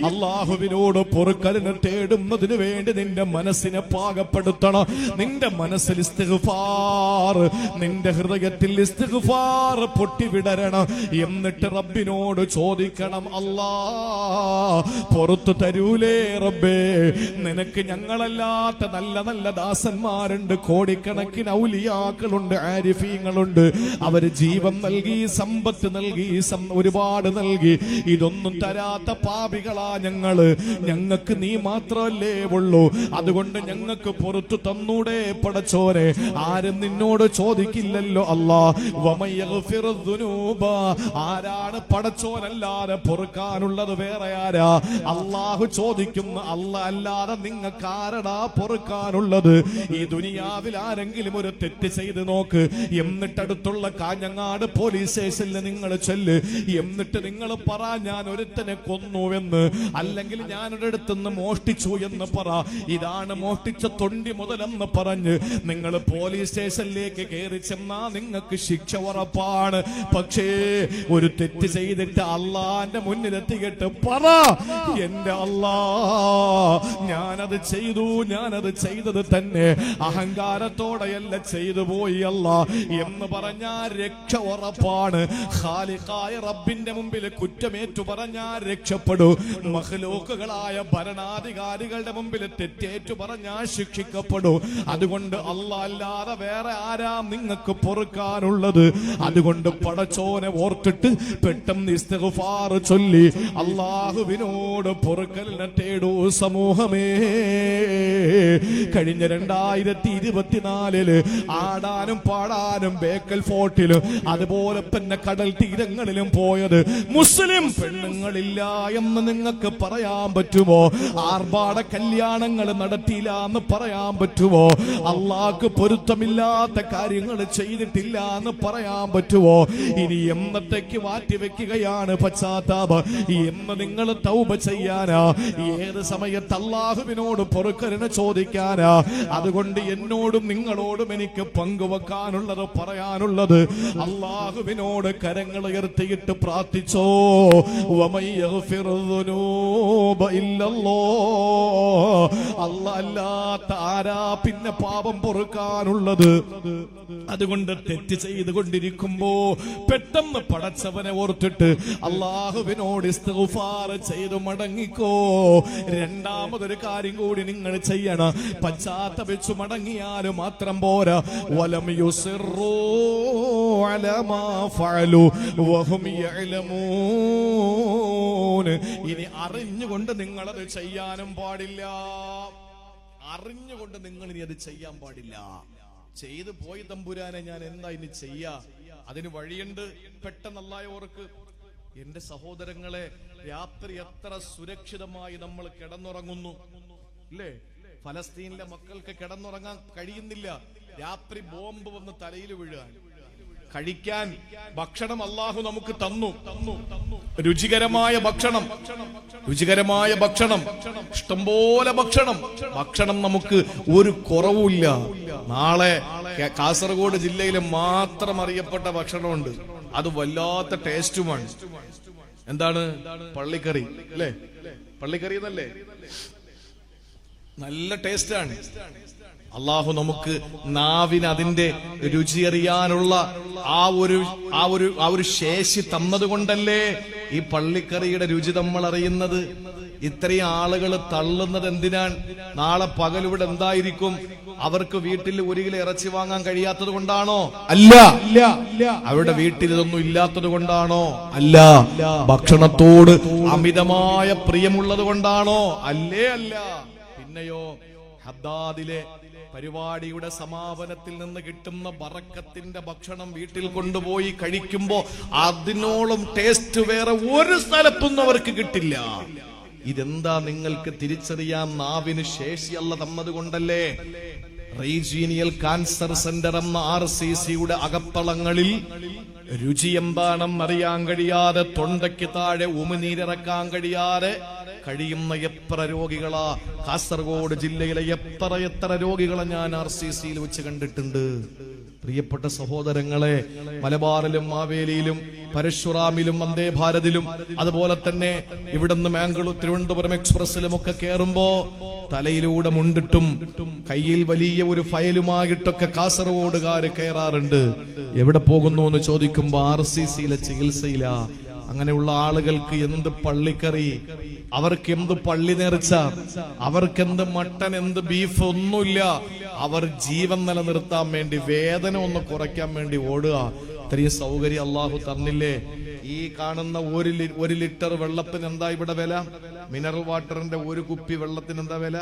അല്ലാഹുവിനോട് പൊറുക്കലിനെ തേടുന്നതിന് വേണ്ടി നിന്റെ മനസ്സിനെ പാകപ്പെടുത്തണം. നിന്റെ മനസ്സിൽ ഇസ്തിഗ്ഫാർ, നിന്റെ ഹൃദയത്തിൽ ഇസ്തിഗ്ഫാർ പൊട്ടിവിടരണം. എന്നിട്ട് റബ്ബിനോട് ചോദിക്കണം, അല്ലാ, പുറത്തു തരൂലേ റബ്ബേ? നിനക്ക് ഞങ്ങളല്ലാത്ത നല്ല നല്ല ദാസന്മാരുണ്ട്, കോടിക്കണക്കിന് ഔലിയാക്കളുണ്ട്, ആരിഫീങ്ങളുണ്ട്. അവര് ജീവൻ നൽകി, സമ്പത്ത് നൽകി, ഒരുപാട് നൽകി. ഇതൊന്നും തരാത്ത പാപികളാ ഞങ്ങൾക്ക് നീ മാത്രമല്ലേ ഉള്ളൂ. അതുകൊണ്ട് ഞങ്ങൾക്ക് പുറത്തു തന്നൂടെ പടച്ചോനെ. ആരും നിന്നോട് ചോദിക്കില്ലല്ലോ അല്ലാ. ആരാണ് പടച്ചോനല്ലാതെ പൊറുക്കാനുള്ളത്? വേറെ ആരാ? അള്ളാഹു ചോദിക്കുന്നു, അല്ലാതെ നിങ്ങൾക്ക് ആരടാ പൊറുക്കാനുള്ളത്? ഈ ദുനിയാവിൽ ആരെങ്കിലും ഒരു തെറ്റ് ചെയ്ത് നോക്ക്, എന്നിട്ടടുത്തുള്ള കാഞ്ഞങ്ങാട് പോലീസ് സ്റ്റേഷനിൽ നിങ്ങൾ ചെല്ല്, എന്നിട്ട് നിങ്ങൾ പറ ഞാൻ ഒരുത്തനെ കൊന്നുവെന്ന്, അല്ലെങ്കിൽ ഞാൻ ഒരിടത്തുനിന്ന് മോഷ്ടിച്ചു എന്ന് പറ. ഇതാണ് മോഷ്ടിച്ച തൊണ്ടി മുതലെന്ന് പറഞ്ഞ് നിങ്ങൾ പോലീസ് സ്റ്റേഷനിലേക്ക് കയറി ചെന്നാ നിങ്ങൾക്ക് ശിക്ഷ ഉറപ്പാണ്. പക്ഷേ ഒരു തെറ്റ് ചെയ്തിട്ട് അള്ളാന്റെ മുന്നിലെത്തിയിട്ട് പറ, എന്റെ അല്ലാ ഞാനത് ചെയ്തത് തന്നെ അഹങ്കാരത്തോടെയല്ല ചെയ്തു പോയി അല്ലാ എന്ന് പറഞ്ഞാൽ രക്ഷ ഉറപ്പാണ്. ഖാലിഖായ റബ്ബിന്റെ മുമ്പിൽ കുറ്റമേറ്റു പറഞ്ഞാൽ രക്ഷപ്പെടൂ. മഖ്ലൂക്കുകളായ ഭരണാധികാരികളുടെ മുമ്പിൽ തെറ്റേറ്റു പറഞ്ഞാൽ ശിക്ഷിക്കപ്പെടൂ. അതുകൊണ്ട് അല്ലാഹ് അല്ലാതെ വേറെ ആരാ നിങ്ങൾക്ക് പൊറുക്കാനുള്ളത്? അതുകൊണ്ട് പടച്ചോനെ ഓർത്തിട്ട് പെട്ടെന്ന് ഇസ്തിഗ്ഫാർ ചൊല്ലി അല്ലാഹുവിനോട് പൊറുക്കലിനെ തേടൂ സമൂഹമേ. കഴിഞ്ഞ 2024 ആടാനും പാടാനും ബേക്കൽ ഫോർട്ടിലും അതുപോലെ തന്നെ കടൽ തീരങ്ങളിലും പോയത് മുസ്ലിം പെണ്ണുങ്ങളില്ല എന്ന് നിങ്ങൾക്ക് പറയാൻ പറ്റുമോ? ആർഭാട കല്യാണങ്ങൾ നടത്തിയില്ല എന്ന് പറയാൻ പറ്റുമോ? അള്ളാഹ്ക്ക് പൊരുത്തമില്ലാത്ത കാര്യങ്ങൾ ചെയ്തിട്ടില്ല എന്ന് പറയാൻ പറ്റുമോ? ഇനി എന്നത്തേക്ക് മാറ്റിവെക്കുകയാണ് പശ്ചാത്താപം? എന്ന് നിങ്ങൾ തൗബ ചെയ്യാനാ? ഏത് സമയത്ത് അള്ളാഹുവിനോട് പൊറുക്കലിനെ ചോദിക്കാനാ? അതുകൊണ്ട് എന്നോടും നിങ്ങളോടും എനിക്ക് പങ്കുവെക്കാനുള്ളത്, പറയാനുള്ളത്, അള്ളാഹുവിനോട് കരങ്ങൾ ഉയർത്തിയിട്ട് പ്രാർത്ഥിച്ചോ. അല്ലാത്ത ആരാ പിന്നെ പാപം പൊറുക്കാനുള്ളത്? അതുകൊണ്ട് തെറ്റ് ചെയ്തുകൊണ്ടിരിക്കുമ്പോ പെട്ടെന്ന് പടച്ചവനെ ഓർത്തിട്ട് അള്ളാഹുവിനോട് ഇസ്തിഗ്ഫാർ ചെയ്തു മടങ്ങിക്കോ. രണ്ടാമതൊരു കാര്യം കൂടി നിങ്ങൾ ചെയ്യണം. പശ്ചാത്തപിച്ചു മടങ്ങിയാലും മാത്രം പോരാ. വലം യുസിറൂ അലാ മാ ഫഅലു വഹും യഅലമൂൻ. ഇനി അറിഞ്ഞുകൊണ്ട് നിങ്ങളത് ചെയ്യാനും പാടില്ല. അറിഞ്ഞുകൊണ്ട് നിങ്ങൾ ഇനി അത് ചെയ്യാൻ പാടില്ല. ചെയ്തു പോയി തമ്പുരാനെ, ഞാൻ എന്താ ഇനി ചെയ്യാ? അതിന് വഴിയുണ്ട്. പെട്ടെന്നല്ലായ ഓർക്ക്. എന്റെ സഹോദരങ്ങളെ, രാത്രി എത്ര സുരക്ഷിതമായി നമ്മൾ കിടന്നുറങ്ങുന്നു അല്ലേ? ഫലസ്തീനിലെ മക്കൾക്ക് കിടന്നുറങ്ങാൻ കഴിയുന്നില്ല. രാത്രി ബോംബ് വന്ന് തലയിൽ വീഴുക. കഴിക്കാൻ ഭക്ഷണം അല്ലാഹു നമുക്ക് തന്നു. രുചികരമായ ഭക്ഷണം, ഇഷ്ടംപോലെ ഭക്ഷണം നമുക്ക് ഒരു കുറവുമില്ല. നാളെ കാസർഗോഡ് ജില്ലയിൽ മാത്രം അറിയപ്പെട്ട ഭക്ഷണമുണ്ട്. അത് വല്ലാത്ത ടേസ്റ്റുമാണ്. എന്താണ്? പള്ളിക്കറി അല്ലേ? പള്ളിക്കറി എന്നല്ലേ? നല്ല ടേസ്റ്റാണ്. അള്ളാഹു നമുക്ക് നാവിന് അതിന്റെ രുചി അറിയാനുള്ള ആ ഒരു ശേഷി തന്നത് കൊണ്ടല്ലേ ഈ പള്ളിക്കറിയുടെ രുചി നമ്മൾ അറിയുന്നത്. ഇത്രയും ആളുകൾ തള്ളുന്നത് എന്തിനാണ്? നാളെ പകലിവിടെ എന്തായിരിക്കും? അവർക്ക് വീട്ടിൽ 1 കിലോ ഇറച്ചി വാങ്ങാൻ കഴിയാത്തത് കൊണ്ടാണോ? അല്ല. അവരുടെ വീട്ടിൽ ഇതൊന്നും ഇല്ലാത്തത് കൊണ്ടാണോ? അല്ല. ഭക്ഷണത്തോട് അമിതമായ പ്രിയമുള്ളത് കൊണ്ടാണോ? അല്ല. പിന്നെയോ, ഹദ്ദാദിലെ പരിപാടിയുടെ സമാപനത്തിൽ നിന്ന് കിട്ടുന്ന ബറക്കത്തിന്റെ ഭക്ഷണം വീട്ടിൽ കൊണ്ടുപോയി കഴിക്കുമ്പോ അതിനോളം ടേസ്റ്റ് വേറെ ഒരു സ്ഥലത്തൊന്നും അവർക്ക് കിട്ടില്ല. ഇതെന്താ നിങ്ങൾക്ക് തിരിച്ചറിയാൻ നാവിന് ശേഷിയല്ല തന്നത് കൊണ്ടല്ലേ? റീജിയനിയൽ കാൻസർ സെന്റർ എന്ന RCCയുടെ അകത്തളങ്ങളിൽ രുചി എന്താണെന്ന് അറിയാൻ കഴിയാതെ, തൊണ്ടയ്ക്ക് താഴെ ഉമിനീരിറക്കാൻ കഴിയാതെ കഴിയുന്ന എത്ര രോഗികളാ കാസർഗോഡ് ജില്ലയിലെ എത്ര രോഗികളെ ഞാൻ RCCയിൽ വെച്ച് കണ്ടിട്ടുണ്ട്. പ്രിയപ്പെട്ട സഹോദരങ്ങളെ, മലബാറിലും മാവേലിയിലും പരശുറാമിലും വന്ദേ ഭാരതിലും അതുപോലെ തന്നെ ഇവിടുന്ന് മാംഗ്ലൂർ തിരുവനന്തപുരം എക്സ്പ്രസിലും ഒക്കെ കയറുമ്പോ തലയിലൂടെ മുണ്ടിട്ടും കയ്യിൽ വലിയ ഒരു ഫയലുമായിട്ടൊക്കെ കാസർഗോഡുകാര് കയറാറുണ്ട്. എവിടെ പോകുന്നു എന്ന് ചോദിക്കുമ്പോ RCCയിലെ ചികിത്സയില. അങ്ങനെയുള്ള ആളുകൾക്ക് എന്ത് പള്ളിക്കറി, അവർക്ക് എന്ത് പള്ളി നേർച്ച, അവർക്കെന്ത് മട്ടൻ, എന്ത് ബീഫ്, ഒന്നുമില്ല. അവർ ജീവൻ നിലനിർത്താൻ വേണ്ടി, വേദന ഒന്ന് കുറയ്ക്കാൻ വേണ്ടി ഓടുക. ഇത്രയും സൗകര്യം അള്ളാഹു തന്നില്ലേ? ഈ കാണുന്ന ഒരു ലിറ്റർ വെള്ളത്തിന് എന്താ ഇവിടെ വില? മിനറൽ വാട്ടറിന്റെ ഒരു കുപ്പി വെള്ളത്തിന് എന്താ വില?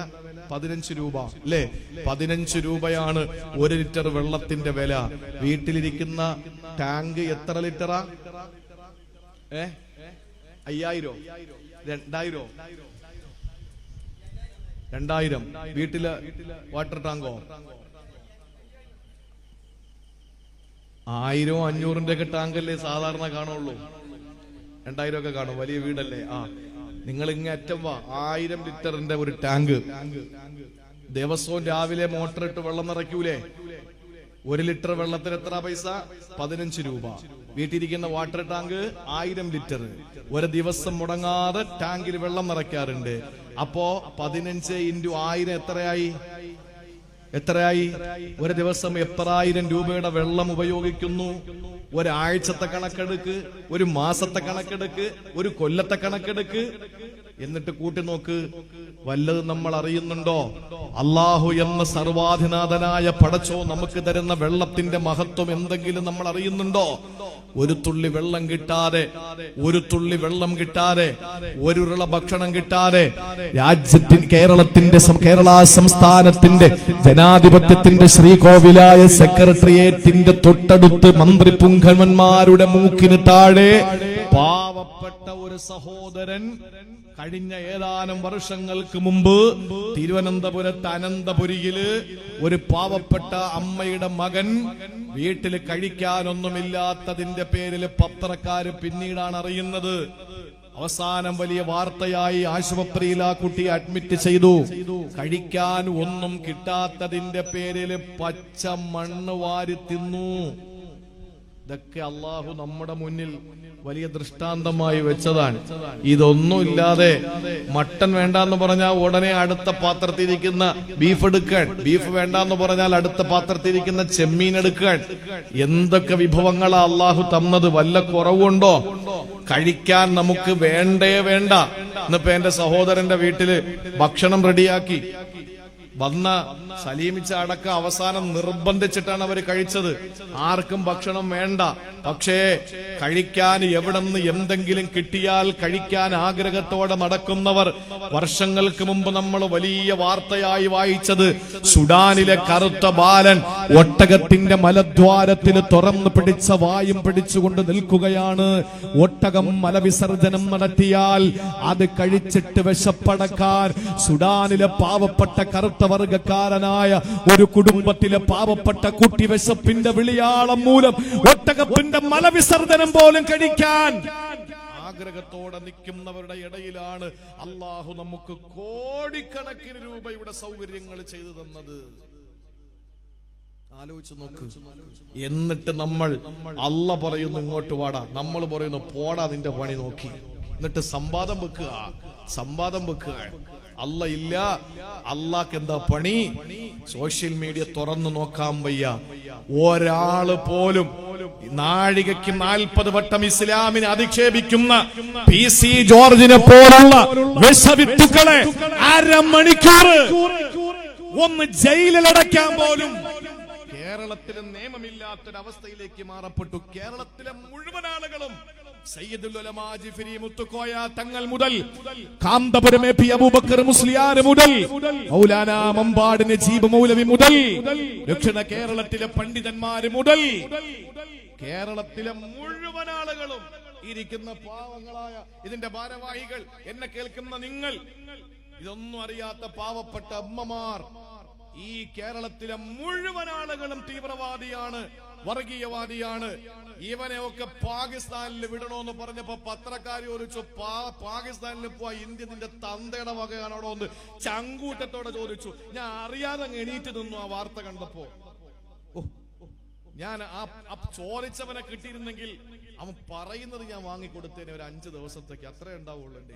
15 രൂപ അല്ലേ? 15 രൂപയാണ് 1 ലിറ്റർ വെള്ളത്തിന്റെ വില. വീട്ടിലിരിക്കുന്ന ടാങ്ക് എത്ര ലിറ്ററാ? 5000 2000 2000 വീട്ടില് വാട്ടർ ടാങ്കോ 1000-500 ഒക്കെ ടാങ്കല്ലേ സാധാരണ കാണുള്ളൂ. 2000 ഒക്കെ കാണും, വലിയ വീടല്ലേ. നിങ്ങൾ ഇങ്ങ അറ്റം വാ, 1000 ലിറ്ററിന്റെ ഒരു ടാങ്ക്. ദിവസവും രാവിലെ മോട്ടർ ഇട്ട് വെള്ളം നിറയ്ക്കൂലേ? 1 ലിറ്റർ വെള്ളത്തിന് എത്ര പൈസ? 15 രൂപ. വീട്ടിലിരിക്കുന്ന വാട്ടർ ടാങ്ക് 1000 ലിറ്റർ. ഒരു ദിവസം മുടങ്ങാതെ ടാങ്കിൽ വെള്ളം നിറയ്ക്കാറുണ്ട്. അപ്പോ 15 × 1000 എത്രയായി? ഒരു ദിവസം എത്ര 1000 രൂപയുടെ വെള്ളം ഉപയോഗിക്കുന്നു? ഒരാഴ്ചത്തെ കണക്കെടുക്ക്, ഒരു മാസത്തെ കണക്കെടുക്ക്, ഒരു കൊല്ലത്തെ കണക്കെടുക്ക്, എന്നിട്ട് കൂട്ടി നോക്ക്. വല്ലത് നമ്മൾ അറിയുന്നുണ്ടോ? അള്ളാഹു എന്ന സർവാധിനാഥനായ പടച്ചോ നമുക്ക് തരുന്ന വെള്ളത്തിന്റെ മഹത്വം എന്തെങ്കിലും നമ്മൾ അറിയുന്നുണ്ടോ? ഒരു തുള്ളി വെള്ളം കിട്ടാതെ, ഒരു തുള്ളി വെള്ളം കിട്ടാതെ, ഒരുരുള ഭക്ഷണം കിട്ടാതെ കേരള സംസ്ഥാനത്തിന്റെ ജനാധിപത്യത്തിന്റെ ശ്രീകോവിലായ സെക്രട്ടേറിയറ്റിന്റെ തൊട്ടടുത്ത് മന്ത്രി പുങ്കന്മാരുടെ മൂക്കിന് താഴെ പാവപ്പെട്ട ഒരു സഹോദരൻ കഴിഞ്ഞ ഏതാനും വർഷങ്ങൾക്ക് മുമ്പ് തിരുവനന്തപുരത്ത് അനന്തപുരിയില് ഒരു പാവപ്പെട്ട അമ്മയുടെ മകൻ വീട്ടിൽ കഴിക്കാനൊന്നുമില്ലാത്തതിന്റെ പേരിൽ പത്രക്കാര് പിന്നീടാണ് അറിയുന്നത്. അവസാനം വലിയ വാർത്തയായി ആശുപത്രിയിൽ ആ കുട്ടിയെ അഡ്മിറ്റ് ചെയ്തു. കഴിക്കാൻ ഒന്നും കിട്ടാത്തതിന്റെ പേരിൽ പച്ച മണ്ണ് വാരി തിന്നു. ഇതൊക്കെ അള്ളാഹു നമ്മുടെ മുന്നിൽ വലിയ ദൃഷ്ടാന്തമായി വെച്ചതാണ്. ഇതൊന്നും ഇല്ലാതെ മട്ടൻ വേണ്ടാന്ന് പറഞ്ഞാൽ ഉടനെ അടുത്ത പാത്രത്തിരിക്കുന്ന ബീഫ് എടുക്കാൻ, ബീഫ് വേണ്ടാന്ന് പറഞ്ഞാൽ അടുത്ത പാത്രത്തിരിക്കുന്ന ചെമ്മീൻ എടുക്കാൻ. എന്തൊക്കെ വിഭവങ്ങളാ അള്ളാഹു തന്നത്! വല്ല കുറവുണ്ടോ? കഴിക്കാൻ നമുക്ക് വേണ്ടേ വേണ്ട. ഇന്നിപ്പോ എന്റെ സഹോദരന്റെ വീട്ടില് ഭക്ഷണം റെഡിയാക്കി വന്ന സലീമിച്ച അടക്കം അവസാനം നിർബന്ധിച്ചിട്ടാണ് അവര് കഴിച്ചത്. ആർക്കും ഭക്ഷണം വേണ്ട. പക്ഷേ കഴിക്കാൻ എവിടെന്ന് എന്തെങ്കിലും കിട്ടിയാൽ കഴിക്കാൻ ആഗ്രഹത്തോടെ നടക്കുന്നവർ. വർഷങ്ങൾക്ക് മുമ്പ് നമ്മൾ വലിയ വാർത്തയായി വായിച്ചത് സുഡാനിലെ കറുത്ത ബാലൻ ഒട്ടകത്തിന്റെ മലദ്വാരത്തിൽ തുറന്നു പിടിച്ച വായും പിടിച്ചുകൊണ്ട് നിൽക്കുകയാണ്. ഒട്ടകം മലവിസർജനം നടത്തിയാൽ അത് കഴിച്ചിട്ട് വിശപ്പടക്കാൻ സുഡാനിലെ പാവപ്പെട്ട കറുത്ത വർഗക്കാരനായ ഒരു കുടുംബത്തിലെ പാവപ്പെട്ട കുട്ടി വിശപ്പിന്റെ വിളിയാളം മൂലം ഒട്ടകത്തിന്റെ മലവിസർജനം പോലും കഴിക്കാൻ ആഗ്രഹത്തോടെ നിൽക്കുന്നവരുടെ ഇടയിലാണ് അള്ളാഹു നമുക്ക് കോടിക്കണക്കിന് രൂപയുടെ സൗകര്യങ്ങൾ ചെയ്തു തന്നത്. ആലോചിച്ച് നോക്ക്. എന്നിട്ട് നമ്മൾ അല്ല പറയുന്നു ഇങ്ങോട്ട് വാടാ, നമ്മൾ പറയുന്നു പോടാ നിന്റെ പണി നോക്കി. എന്നിട്ട് സമ്പാദം വെക്കുക. അല്ല ഇല്ല. അള്ളാഹ്ക്ക് എന്താ പണി? സോഷ്യൽ മീഡിയ തുറന്നു നോക്കാൻ വയ്യ. ഒരാള് പോലും നാഴികയ്ക്ക് 40 വട്ടം ഇസ്ലാമിനെ അധിക്ഷേപിക്കുന്ന PC ജോർജിനെ പോലുള്ള വിഷവിത്തുക്കളെ അരമണിക്കൂർ ഒന്ന് ജയിലിലടയ്ക്കാൻ പോലും കേരളത്തിലെ നിയമമില്ലാത്തൊരവസ്ഥയിലേക്ക് മാറപ്പെട്ടു. കേരളത്തിലെ മുഴുവൻ ആളുകളും സയ്യിദുൽ ഉലമാ ജിഫ്രി മുത്തുക്കോയ തങ്ങൾ മുതൽ കാന്തപുരം AP അബൂബക്കർ മുസ്ലിയാർ മുതൽ മൗലാനാ മമ്പാട് നജീബ് മൗലവി മുതൽ ദക്ഷിണ കേരളത്തിലെ പണ്ഡിതന്മാര് മുതൽ കേരളത്തിലെ മുഴുവൻ ആളുകളും ഇരിക്കുന്ന പാവങ്ങളായ ഇതിന്റെ ഭാരവാഹികൾ, എന്നെ കേൾക്കുന്ന നിങ്ങൾ, ഇതൊന്നും അറിയാത്ത പാവപ്പെട്ട അമ്മമാർ, ഈ കേരളത്തിലെ മുഴുവൻ ആളുകളും തീവ്രവാദിയാണ്, വർഗീയവാദിയാണ്. ഇവനെയൊക്കെ പാകിസ്ഥാനിൽ വിടണോന്ന് പറഞ്ഞപ്പോ പത്രക്കാരി ചോദിച്ചു, പാകിസ്ഥാനിൽ പോവാ ഇന്ത്യ നിന്റെ തന്തയുടെ വകയാണോ എന്ന് ചങ്കൂറ്റത്തോടെ ചോദിച്ചു. ഞാൻ അറിയാതെ എണീറ്റ് നിന്നു ആ വാർത്ത കണ്ടപ്പോ. ഞാൻ ആ ചോദിച്ചവനെ കിട്ടിയിരുന്നെങ്കിൽ അവൻ പറയുന്നത് ഞാൻ വാങ്ങിക്കൊടുത്തേനെ ഒരു 5 ദിവസത്തേക്ക്. അത്രേ ഉണ്ടാവുള്ളൂ എന്റെ.